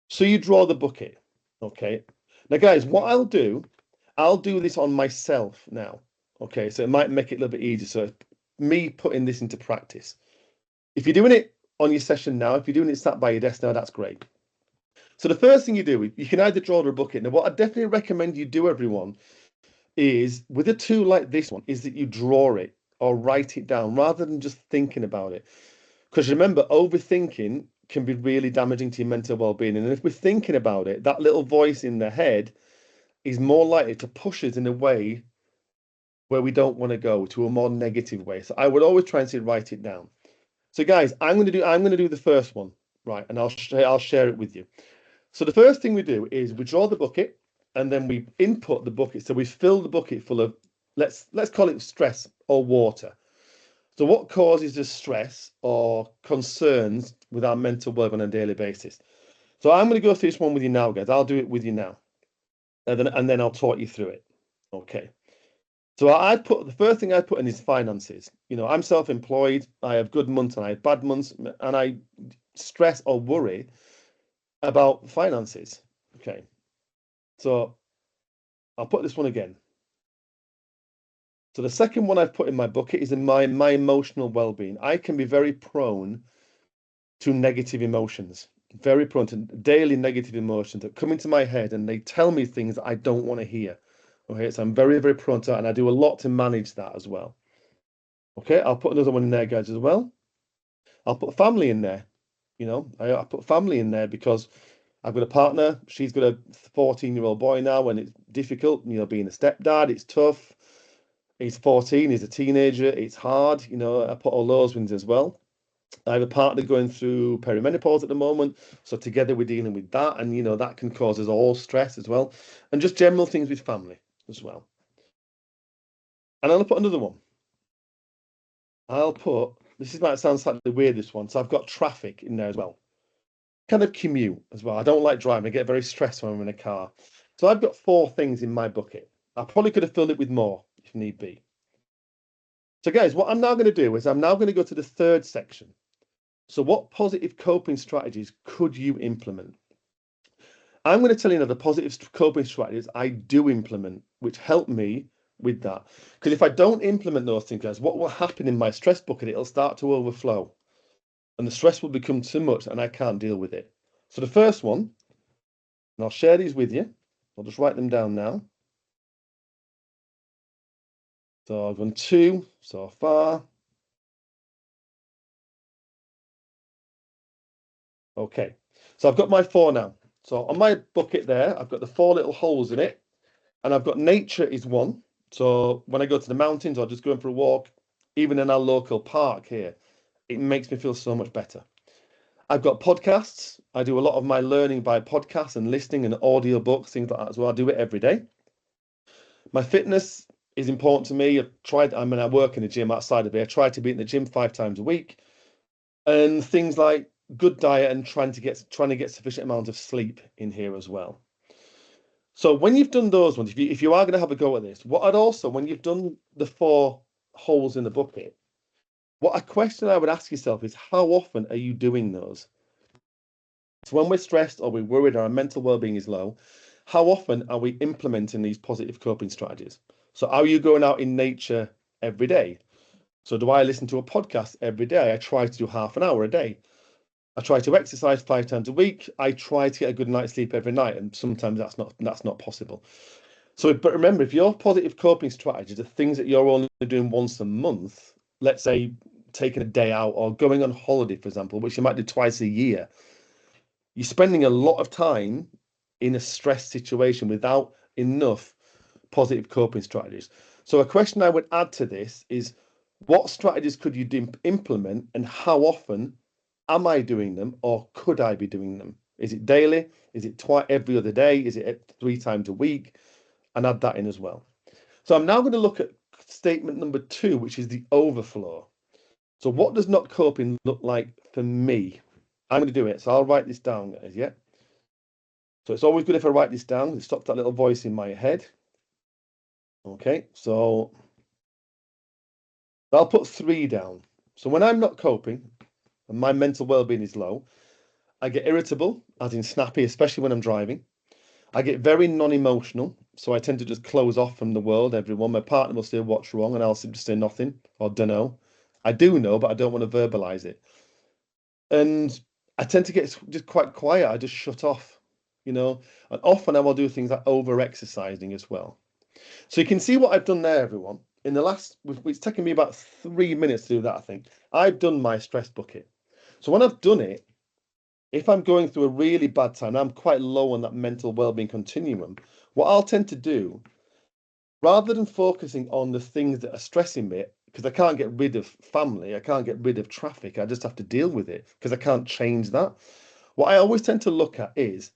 So you draw the bucket. Okay. Now, guys, what I'll do this on myself now. Okay. So it might make it a little bit easier. So me putting this into practice. If you're doing it on your session now, if you're doing it sat by your desk now, that's great. So the first thing you do, you can either draw a bucket. Now, what I definitely recommend you do, everyone, is with a tool like this one, is that you draw it or write it down rather than just thinking about it. Because remember, overthinking can be really damaging to your mental well-being. And if we're thinking about it, that little voice in the head is more likely to push us in a way where we don't want to go, to a more negative way. So I would always try and say write it down. So guys, I'm going to do the first one, right? And I'll share it with you. So the first thing we do is we draw the bucket and then we input the bucket. So we fill the bucket full of, let's call it stress or water. So what causes the stress or concerns with our mental well on a daily basis? So I'm going to go through this one with you now, guys. I'll do it with you now, and then I'll talk you through it. Okay. So I put the first thing I put in is finances. You know, I'm self-employed. I have good months and I have bad months, and I stress or worry about finances. Okay. So I'll put this one again. So the second one I've put in my bucket is in my emotional well-being. I can be very prone to negative emotions, very prone to daily negative emotions that come into my head and they tell me things that I don't want to hear. Okay, so I'm very, very prone to that, and I do a lot to manage that as well. Okay, I'll put another one in there, guys, as well. I'll put family in there. You know, I put family in there because I've got a partner. She's got a 14-year-old boy now, and it's difficult, you know, being a stepdad. It's tough. He's 14, he's a teenager. It's hard, you know. I put all those ones as well. I have a partner going through perimenopause at the moment, so together we're dealing with that, and you know that can cause us all stress as well, and just general things with family as well. And I'll put another one. I'll put, this might sound slightly weird, this one. So I've got traffic in there as well. Kind of commute as well. I don't like driving. I get very stressed when I'm in a car. So I've got 4 things in my bucket. I probably could have filled it with more if need be. So guys, what I'm now going to do is I'm now going to go to the third section. So what positive coping strategies could you implement? I'm going to tell you now the positive coping strategies I do implement, which help me with that. Because if I don't implement those things, guys, what will happen in my stress bucket? It'll start to overflow, and the stress will become too much, and I can't deal with it. So the first one, and I'll share these with you. I'll just write them down now. So I've done 2 so far. Okay, so I've got my 4 now. So on my bucket there, I've got the 4 little holes in it, and I've got nature is 1. So when I go to the mountains or just going for a walk, even in our local park here, it makes me feel so much better. I've got podcasts. I do a lot of my learning by podcasts and listening and audio books, things like that as well. I do it every day. My fitness is important to me. I work in a gym outside of here. I try to be in the gym 5 times a week. And things like good diet and trying to get sufficient amount of sleep in here as well. So when you've done those ones, if you are going to have a go at this, what I'd also, when you've done the 4 holes in the bucket, what a question I would ask yourself is, how often are you doing those? So when we're stressed or we're worried or our mental well-being is low, how often are we implementing these positive coping strategies? So are you going out in nature every day? So do I listen to a podcast every day? I try to do half an hour a day. I try to exercise 5 times a week. I try to get a good night's sleep every night, and sometimes that's not possible. So, but remember, if your positive coping strategies are things that you're only doing once a month, let's say taking a day out or going on holiday, for example, which you might do twice a year, you're spending a lot of time in a stress situation without enough positive coping strategies. So a question I would add to this is, what strategies could you implement, and how often am I doing them, or could I be doing them? Is it daily? Is it every other day? Is it 3 times a week? And add that in as well. So I'm now going to look at statement number 2, which is the overflow. So what does not coping look like for me? I'm going to do it. So I'll write this down, guys. Yeah. So it's always good if I write this down. It stops that little voice in my head. Okay. So I'll put 3 down. So when I'm not coping and my mental well-being is low, I get irritable, as in snappy, especially when I'm driving. I get very non-emotional, so I tend to just close off from the world, everyone. My partner will say, "What's wrong?" And I'll just say nothing or don't know. I do know, but I don't want to verbalize it. And I tend to get just quite quiet. I just shut off, you know. And often I will do things like over-exercising as well. So you can see what I've done there, everyone. In the last, it's taken me about 3 minutes to do that, I think. I've done my stress bucket. So when I've done it, if I'm going through a really bad time, I'm quite low on that mental well-being continuum, what I'll tend to do, rather than focusing on the things that are stressing me, because I can't get rid of family, I can't get rid of traffic, I just have to deal with it because I can't change that. What I always tend to look at is,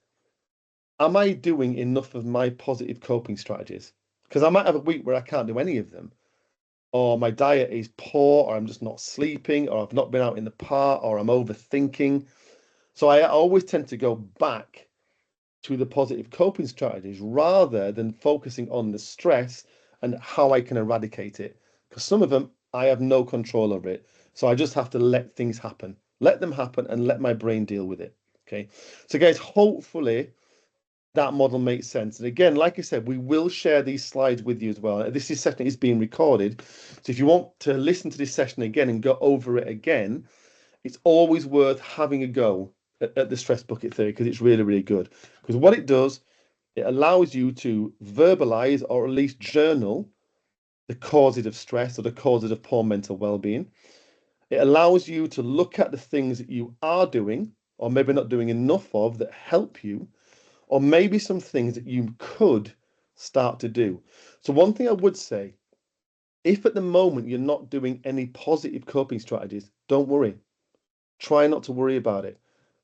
am I doing enough of my positive coping strategies? Because I might have a week where I can't do any of them, or my diet is poor, or I'm just not sleeping, or I've not been out in the park, or I'm overthinking. So I always tend to go back to the positive coping strategies rather than focusing on the stress and how I can eradicate it. Because some of them I have no control over it. So I just have to let things happen, let them happen, and let my brain deal with it. Okay. So, guys, hopefully that model makes sense. And again, like I said, we will share these slides with you as well. This session is being recorded. So if you want to listen to this session again and go over it again, it's always worth having a go at the stress bucket theory because it's really, really good. Because what it does, it allows you to verbalize or at least journal the causes of stress or the causes of poor mental well-being. It allows you to look at the things that you are doing or maybe not doing enough of that help you, or maybe some things that you could start to do. So one thing I would say, if at the moment you're not doing any positive coping strategies, don't worry. Try not to worry about it.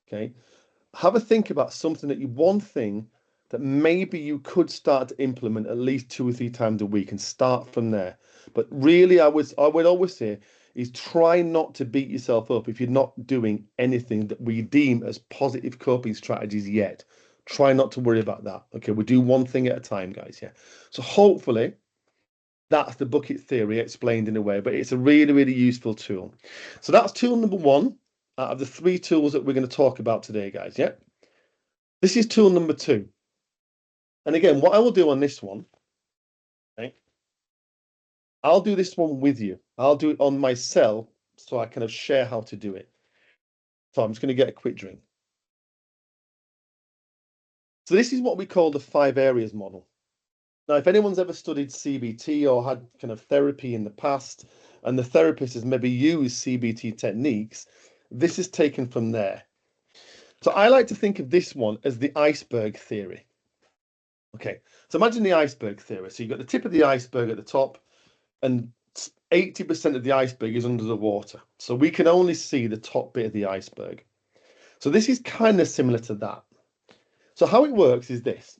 Okay. Have a think about something one thing that maybe you could start to implement at least 2 or 3 times a week and start from there. But really, I would always say is try not to beat yourself up if you're not doing anything that we deem as positive coping strategies yet. Try not to worry about that. Okay, we do one thing at a time, guys. Yeah. So hopefully that's the bucket theory explained in a way, but it's a really, really useful tool. So that's tool number one out of the 3 tools that we're going to talk about today, guys. Yeah. This is tool number 2. And again, what I will do on this one, okay, I'll do this one with you. I'll do it on myself so I kind of share how to do it. So I'm just going to get a quick drink. So this is what we call the 5 areas model. Now, if anyone's ever studied CBT or had kind of therapy in the past, and the therapist has maybe used CBT techniques, this is taken from there. So I like to think of this one as the iceberg theory. Okay, so imagine the iceberg theory. So you've got the tip of the iceberg at the top, and 80% of the iceberg is under the water. So we can only see the top bit of the iceberg. So this is kind of similar to that. So how it works is this.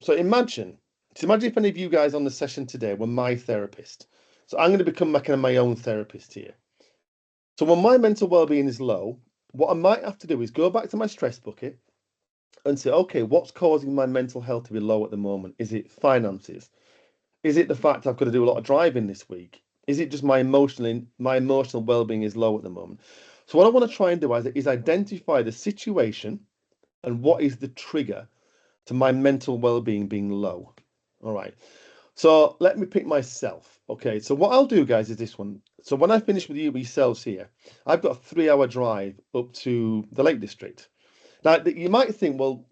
So imagine if any of you guys on the session today were my therapist. So I'm going to become my own therapist here. So when my mental well-being is low, what I might have to do is go back to my stress bucket and say, okay, what's causing my mental health to be low at the moment? Is it finances? Is it the fact I've got to do a lot of driving this week? Is it just my emotional well-being is low at the moment? So what I want to try and do is identify the situation and what is the trigger to my mental well-being being low. All right. So let me pick myself. Okay. So what I'll do, guys, is this one. So when I finish with you yourselves here, I've got a 3-hour drive up to the Lake District. Now, you might think, well,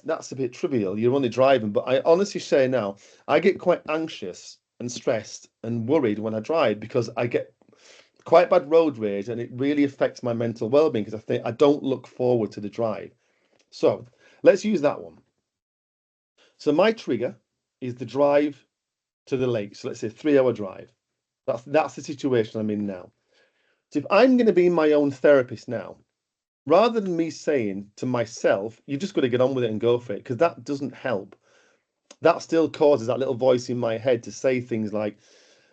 that's a bit trivial. You're only driving, but I honestly say now, I get quite anxious and stressed and worried when I drive because I get quite bad road rage and it really affects my mental well-being because I think I don't look forward to the drive. So let's use that one. So my trigger is the drive to the lake. So let's say 3-hour drive. That's the situation I'm in now. So if I'm going to be my own therapist now, rather than me saying to myself, you've just got to get on with it and go for it, because that doesn't help. That still causes that little voice in my head to say things like,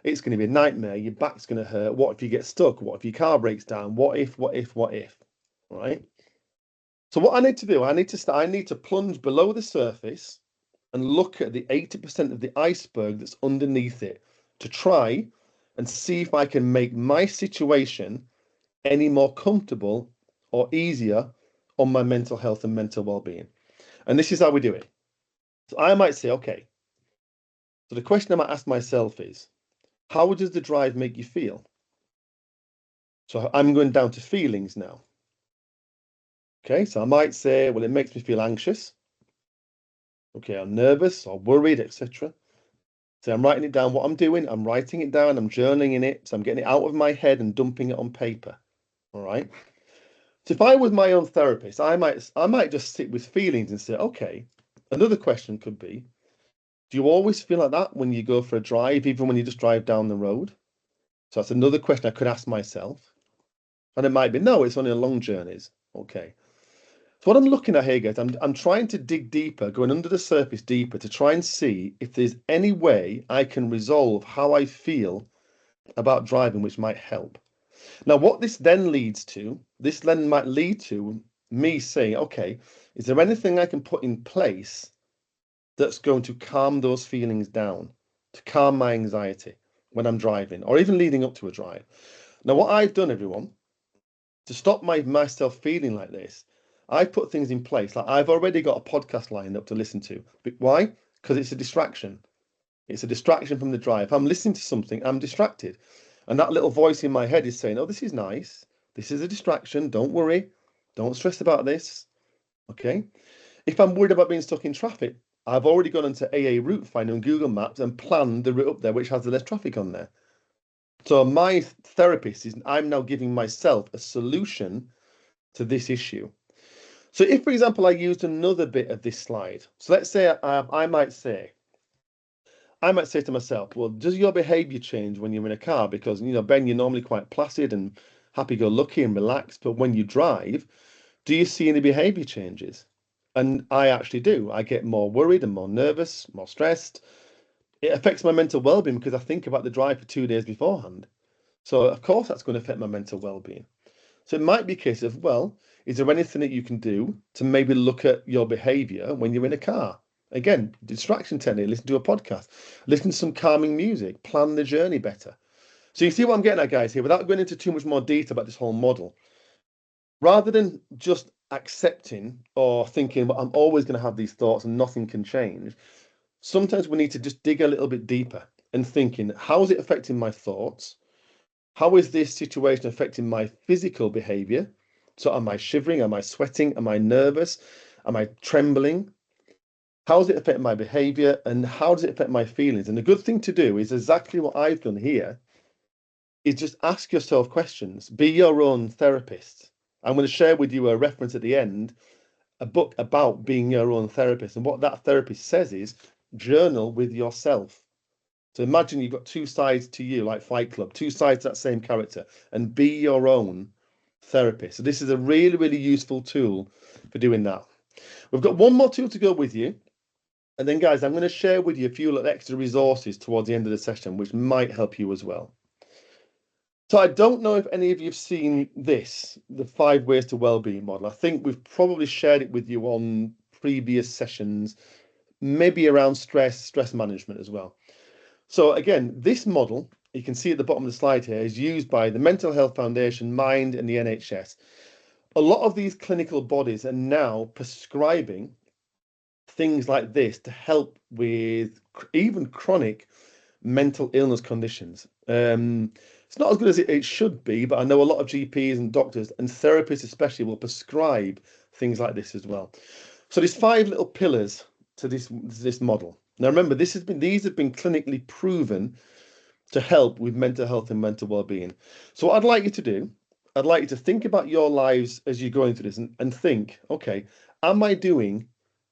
it's going to be a nightmare, your back's going to hurt, what if you get stuck, what if your car breaks down, what if, right? So what I need to do, I need to plunge below the surface and look at the 80% of the iceberg that's underneath it to try and see if I can make my situation any more comfortable or easier on my mental health and mental well-being. And this is how we do it. So I might say, okay, so the question I might ask myself is, how does the drive make you feel? So I'm going down to feelings now. Okay, so I might say, well, it makes me feel anxious. Okay, I'm nervous or worried, etc. So I'm writing it down, what I'm doing, I'm writing it down, I'm journaling in it. So I'm getting it out of my head and dumping it on paper. All right. So if I was my own therapist, I might just sit with feelings and say, okay, another question could be, do you always feel like that when you go for a drive, even when you just drive down the road? So that's another question I could ask myself. And it might be, no, it's only on long journeys. Okay. So what I'm looking at here, guys, I'm trying to dig deeper, going under the surface deeper to try and see if there's any way I can resolve how I feel about driving, which might help. Now, what this then might lead to me saying, okay, is there anything I can put in place that's going to calm those feelings down, to calm my anxiety when I'm driving, or even leading up to a drive? Now, what I've done, everyone, to stop myself feeling like this, I put things in place. Like I've already got a podcast lined up to listen to. But why? Because it's a distraction. It's a distraction from the drive. If I'm listening to something, I'm distracted. And that little voice in my head is saying, oh, this is nice. This is a distraction. Don't worry. Don't stress about this. Okay. If I'm worried about being stuck in traffic, I've already gone into AA Route Finder on Google Maps and planned the route up there, which has the less traffic on there. So my therapist is, I'm now giving myself a solution to this issue. So if, for example, I used another bit of this slide, so let's say I might say to myself, well, does your behavior change when you're in a car? Because, Ben, you're normally quite placid and happy-go-lucky and relaxed, but when you drive, do you see any behavior changes? And I actually do. I get more worried and more nervous, more stressed. It affects my mental well-being because I think about the drive for 2 days beforehand. So, of course, that's going to affect my mental well-being. So it might be a case of, well, is there anything that you can do to maybe look at your behavior when you're in a car? Again, distraction technique, listen to a podcast, listen to some calming music, plan the journey better. So you see what I'm getting at, guys, here, without going into too much more detail about this whole model. Rather than just accepting or thinking, well, I'm always going to have these thoughts and nothing can change, sometimes we need to just dig a little bit deeper and thinking, how is it affecting my thoughts? How is this situation affecting my physical behavior? So, am I shivering? Am I sweating? Am I nervous? Am I trembling? How does it affect my behavior? And how does it affect my feelings? And the good thing to do is exactly what I've done here is just ask yourself questions, be your own therapist. I'm going to share with you a reference at the end, a book about being your own therapist. And what that therapist says is journal with yourself. So imagine you've got two sides to you, like Fight Club, two sides to that same character, and be your own therapist. So this is a really, really useful tool for doing that. We've got one more tool to go with you. And then, guys, I'm going to share with you a few little extra resources towards the end of the session, which might help you as well. So I don't know if any of you have seen this, the 5 ways to wellbeing model. I think we've probably shared it with you on previous sessions, maybe around stress management as well. So again, this model, you can see at the bottom of the slide here, is used by the Mental Health Foundation, Mind, and the NHS. A lot of these clinical bodies are now prescribing things like this to help with even chronic mental illness conditions. It's not as good as it should be, but I know a lot of GPs and doctors and therapists especially will prescribe things like this as well. So there's 5 little pillars to this model. Now remember, these have been clinically proven to help with mental health and mental well-being. So what I'd like you to do, I'd like you to think about your lives as you're going through this and think, okay, am I doing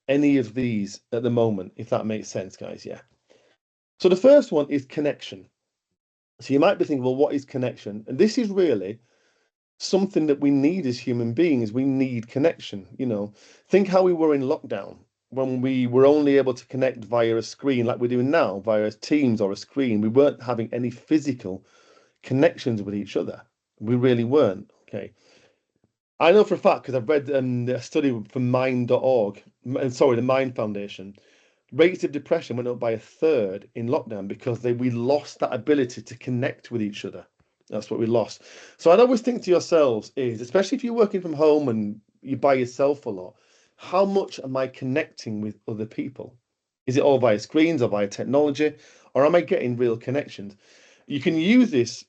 any of these at the moment, if that makes sense, guys? Yeah. So the first one is connection. So you might be thinking, well, what is connection? And this is really something that we need as human beings. We need connection. Think how we were in lockdown when we were only able to connect via a screen like we're doing now, via Teams or a screen. We weren't having any physical connections with each other. We really weren't. Okay. I know for a fact because I've read a study from mind.org, sorry, the Mind Foundation. Rates of depression went up by 1/3 in lockdown because we lost that ability to connect with each other. That's what we lost. So I'd always think to yourselves is, especially if you're working from home and you're by yourself a lot, how much am I connecting with other people? Is it all via screens or via technology, or am I getting real connections? You can use this.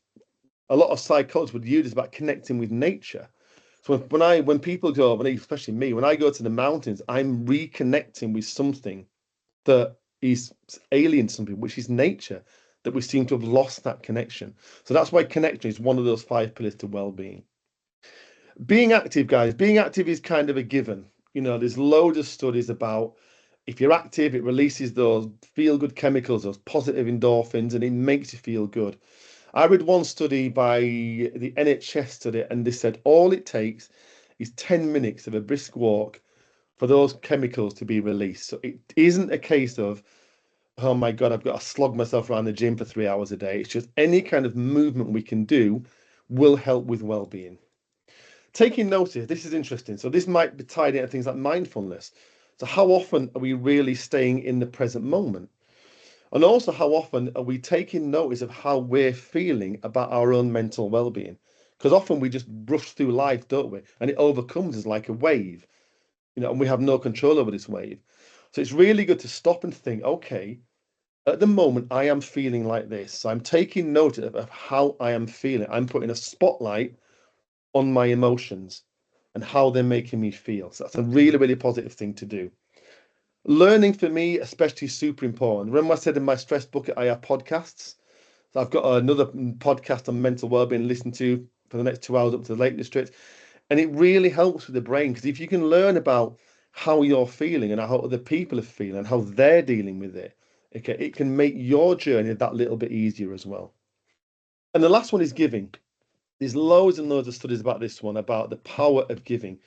A lot of psychologists would use this about connecting with nature. So when people go, especially me, when I go to the mountains, I'm reconnecting with something that is alien to some people, which is nature, that we seem to have lost that connection. So that's why connection is one of those 5 pillars to well-being. Being active, guys, being active is kind of a given. You know, there's loads of studies about if you're active, it releases those feel-good chemicals, those positive endorphins, and it makes you feel good. I read one study by the NHS study, and they said all it takes is 10 minutes of a brisk walk for those chemicals to be released. So it isn't a case of, oh my God, I've got to slog myself around the gym for 3 hours a day. It's just any kind of movement we can do will help with well-being. Taking notice, this is interesting. So this might be tied into things like mindfulness. So how often are we really staying in the present moment? And also, how often are we taking notice of how we're feeling about our own mental well-being? Because often we just brush through life, don't we? And it overcomes us like a wave, you know, and we have no control over this wave. So it's really good to stop and think, okay, at the moment I am feeling like this. So I'm taking note of how I am feeling. I'm putting a spotlight on my emotions and how they're making me feel. So that's a really, really positive thing to do. Learning for me, especially, super important. Remember, I said in my stress bucket, I have podcasts. So I've got another podcast on mental well-being to listen to for the next 2 hours up to the Lake District. And it really helps with the brain because if you can learn about how you're feeling and how other people are feeling and how they're dealing with it, okay, it can make your journey that little bit easier as well. And the last one is giving. There's loads and loads of studies about this one, about the power of giving.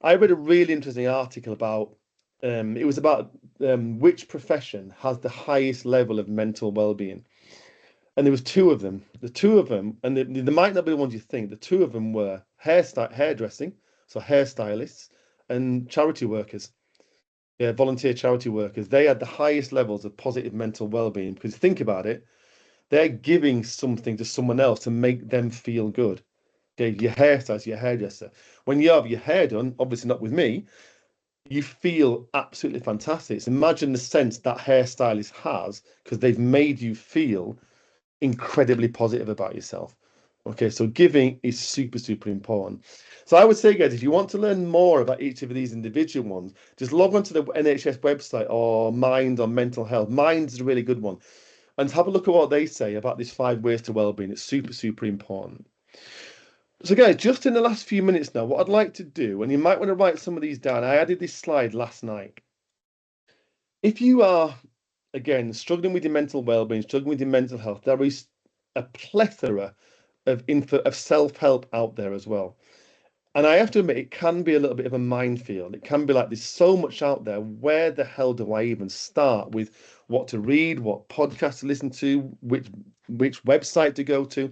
I read a really interesting article about it was about which profession has the highest level of mental well-being. And there was two of them. The two of them, and they might not be the ones you think. The two of them were hairdressing, so hairstylists, and charity workers. Yeah, volunteer charity workers. They had the highest levels of positive mental well-being because think about it, they're giving something to someone else to make them feel good. Okay, your hairstylist, your hairdresser. When you have your hair done, obviously not with me, you feel absolutely fantastic. So imagine the sense that hairstylist has because they've made you feel incredibly positive about yourself. Okay, so giving is super, super important. So I would say, guys, if you want to learn more about each of these individual ones, just log on to the NHS website or Mind on mental health. Mind is a really good one. And have a look at what they say about these 5 ways to well-being. It's super, super important. So, guys, just in the last few minutes now, what I'd like to do, and you might want to write some of these down. I added this slide last night. If you are, again, struggling with your mental well-being, struggling with your mental health, there is a plethora of info of self-help out there as well. And I have to admit, it can be a little bit of a minefield. It can be like there's so much out there. Where the hell do I even start with what to read, what podcast to listen to, which website to go to?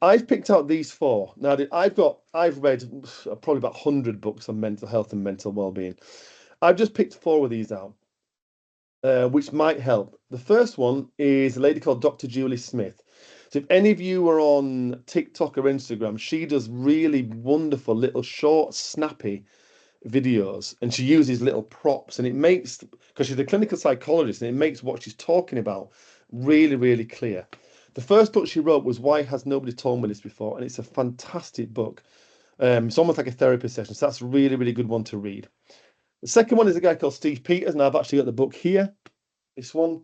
I've picked out these four. Now, I've read probably about 100 books on mental health and mental well-being. I've just picked four of these out, which might help. The first one is a lady called Dr. Julie Smith. So if any of you are on TikTok or Instagram, she does really wonderful little short, snappy videos, and she uses little props, and it makes, because she's a clinical psychologist, and it makes what she's talking about really, really clear. The first book she wrote was Why Has Nobody Told Me This Before? And it's a fantastic book. It's almost like a therapy session. So that's a really, really good one to read. The second one is a guy called Steve Peters, and I've actually got the book here. This one.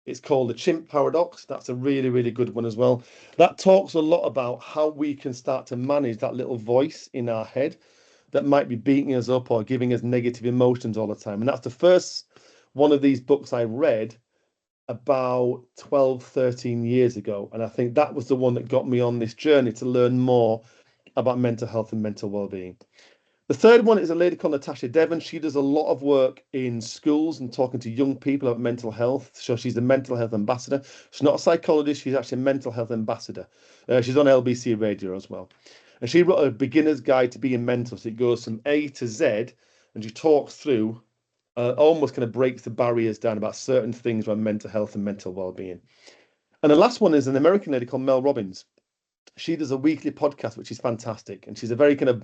It's called The Chimp Paradox. That's a really, really good one as well. That talks a lot about how we can start to manage that little voice in our head that might be beating us up or giving us negative emotions all the time. And that's the first one of these books I read about 12, 13 years ago. And I think that was the one that got me on this journey to learn more about mental health and mental well-being. The third one is a lady called Natasha Devon. She does a lot of work in schools and talking to young people about mental health. So she's a mental health ambassador. She's not a psychologist, she's actually a mental health ambassador. She's on LBC radio as well. And she wrote a beginner's guide to being mental. So it goes from A to Z, and she talks through almost kind of breaks the barriers down about certain things around mental health and mental well-being. And the last one is an American lady called Mel Robbins. She does a weekly podcast, which is fantastic. And she's a very kind of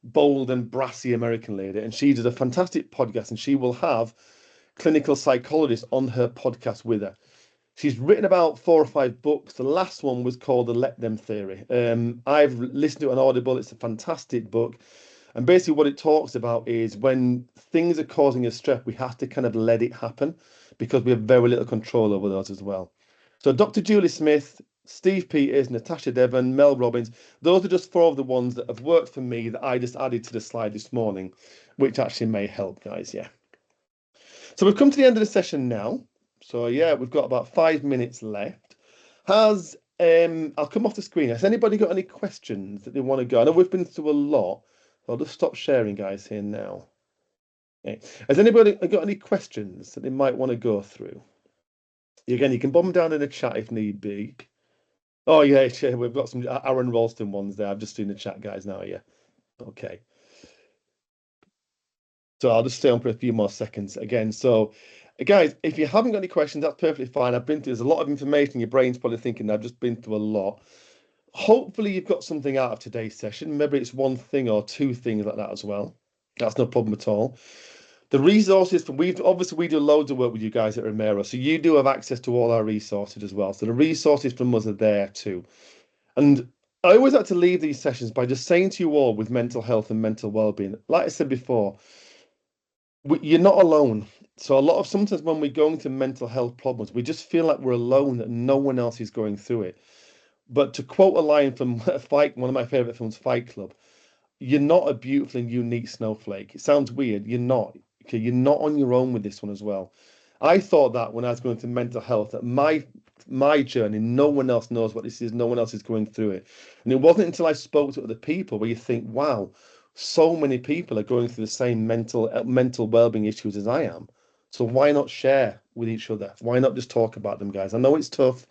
bold and brassy American lady. And she does a fantastic podcast, and she will have clinical psychologists on her podcast with her. She's written about 4 or 5 books. The last one was called The Let Them Theory. I've listened to it on Audible. It's a fantastic book. And basically what it talks about is when things are causing us stress, we have to kind of let it happen because we have very little control over those as well. So Dr. Julie Smith, Steve Peters, Natasha Devon, Mel Robbins. Those are just 4 of the ones that have worked for me that I just added to the slide this morning, which actually may help, guys. Yeah. So we've come to the end of the session now. So yeah, we've got about 5 minutes left. I'll come off the screen. Has anybody got any questions that they want to go? I know we've been through a lot. I'll just stop sharing, guys, here now. Okay. Has anybody got any questions that they might want to go through? Again, you can bomb down in the chat if need be. Oh yeah, we've got some Aaron Ralston ones there. I've just seen the chat, guys. Now, yeah. Okay. So I'll just stay on for a few more seconds again. So, guys, if you haven't got any questions, that's perfectly fine. I've been through. There's a lot of information. Your brain's probably thinking I've just been through a lot. Hopefully, you've got something out of today's session. Maybe it's one thing or 2 things like that as well. That's no problem at all. The resources we do loads of work with you guys at Romeros, so you do have access to all our resources as well. So the resources from us are there too. And I always like to leave these sessions by just saying to you all with mental health and mental well-being, like I said before, you're not alone. So sometimes when we're going through mental health problems, we just feel like we're alone, that no one else is going through it. But to quote a line from one of my favorite films, Fight Club, you're not a beautiful and unique snowflake. It sounds weird. You're not. Okay, you're not on your own with this one as well. I thought that when I was going through mental health, that my journey, no one else knows what this is. No one else is going through it. And it wasn't until I spoke to other people where you think, wow, so many people are going through the same mental well-being issues as I am. So why not share with each other? Why not just talk about them, guys? I know it's tough,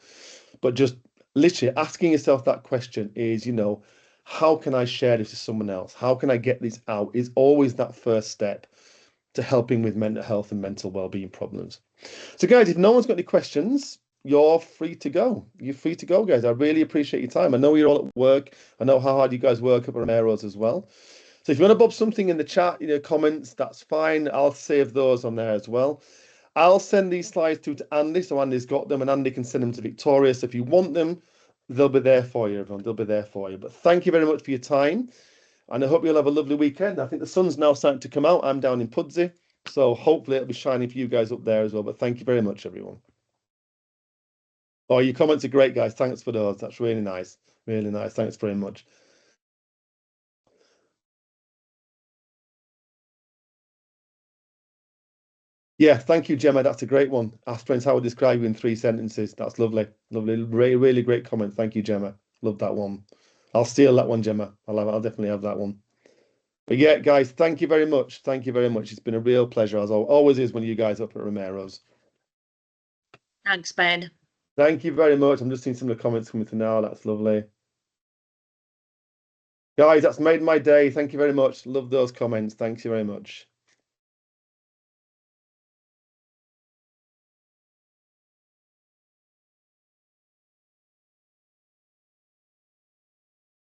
but just literally asking yourself that question is, how can I share this with someone else? How can I get this out? Is always that first step to helping with mental health and mental well-being problems. So, guys, if no one's got any questions, you're free to go. You're free to go, guys. I really appreciate your time. I know you're all at work. I know how hard you guys work up at Romeros as well. So if you want to bob something in the chat, comments, that's fine. I'll save those on there as well. I'll send these slides through to Andy, so Andy's got them, and Andy can send them to Victoria. So if you want them, they'll be there for you, everyone. They'll be there for you. But thank you very much for your time, and I hope you'll have a lovely weekend. I think the sun's now starting to come out. I'm down in Pudsey, so hopefully it'll be shining for you guys up there as well. But thank you very much, everyone. Oh, your comments are great, guys. Thanks for those. That's really nice. Really nice. Thanks very much. Yeah, thank you, Gemma. That's a great one. Ask friends how I describe you in 3 sentences. That's lovely. Lovely. Really, really great comment. Thank you, Gemma. Love that one. I'll steal that one, Gemma. I'll definitely have that one. But yeah, guys, thank you very much. Thank you very much. It's been a real pleasure, as always is when you guys up at Romeros. Thanks, Ben. Thank you very much. I'm just seeing some of the comments coming through now. That's lovely. Guys, that's made my day. Thank you very much. Love those comments. Thank you very much.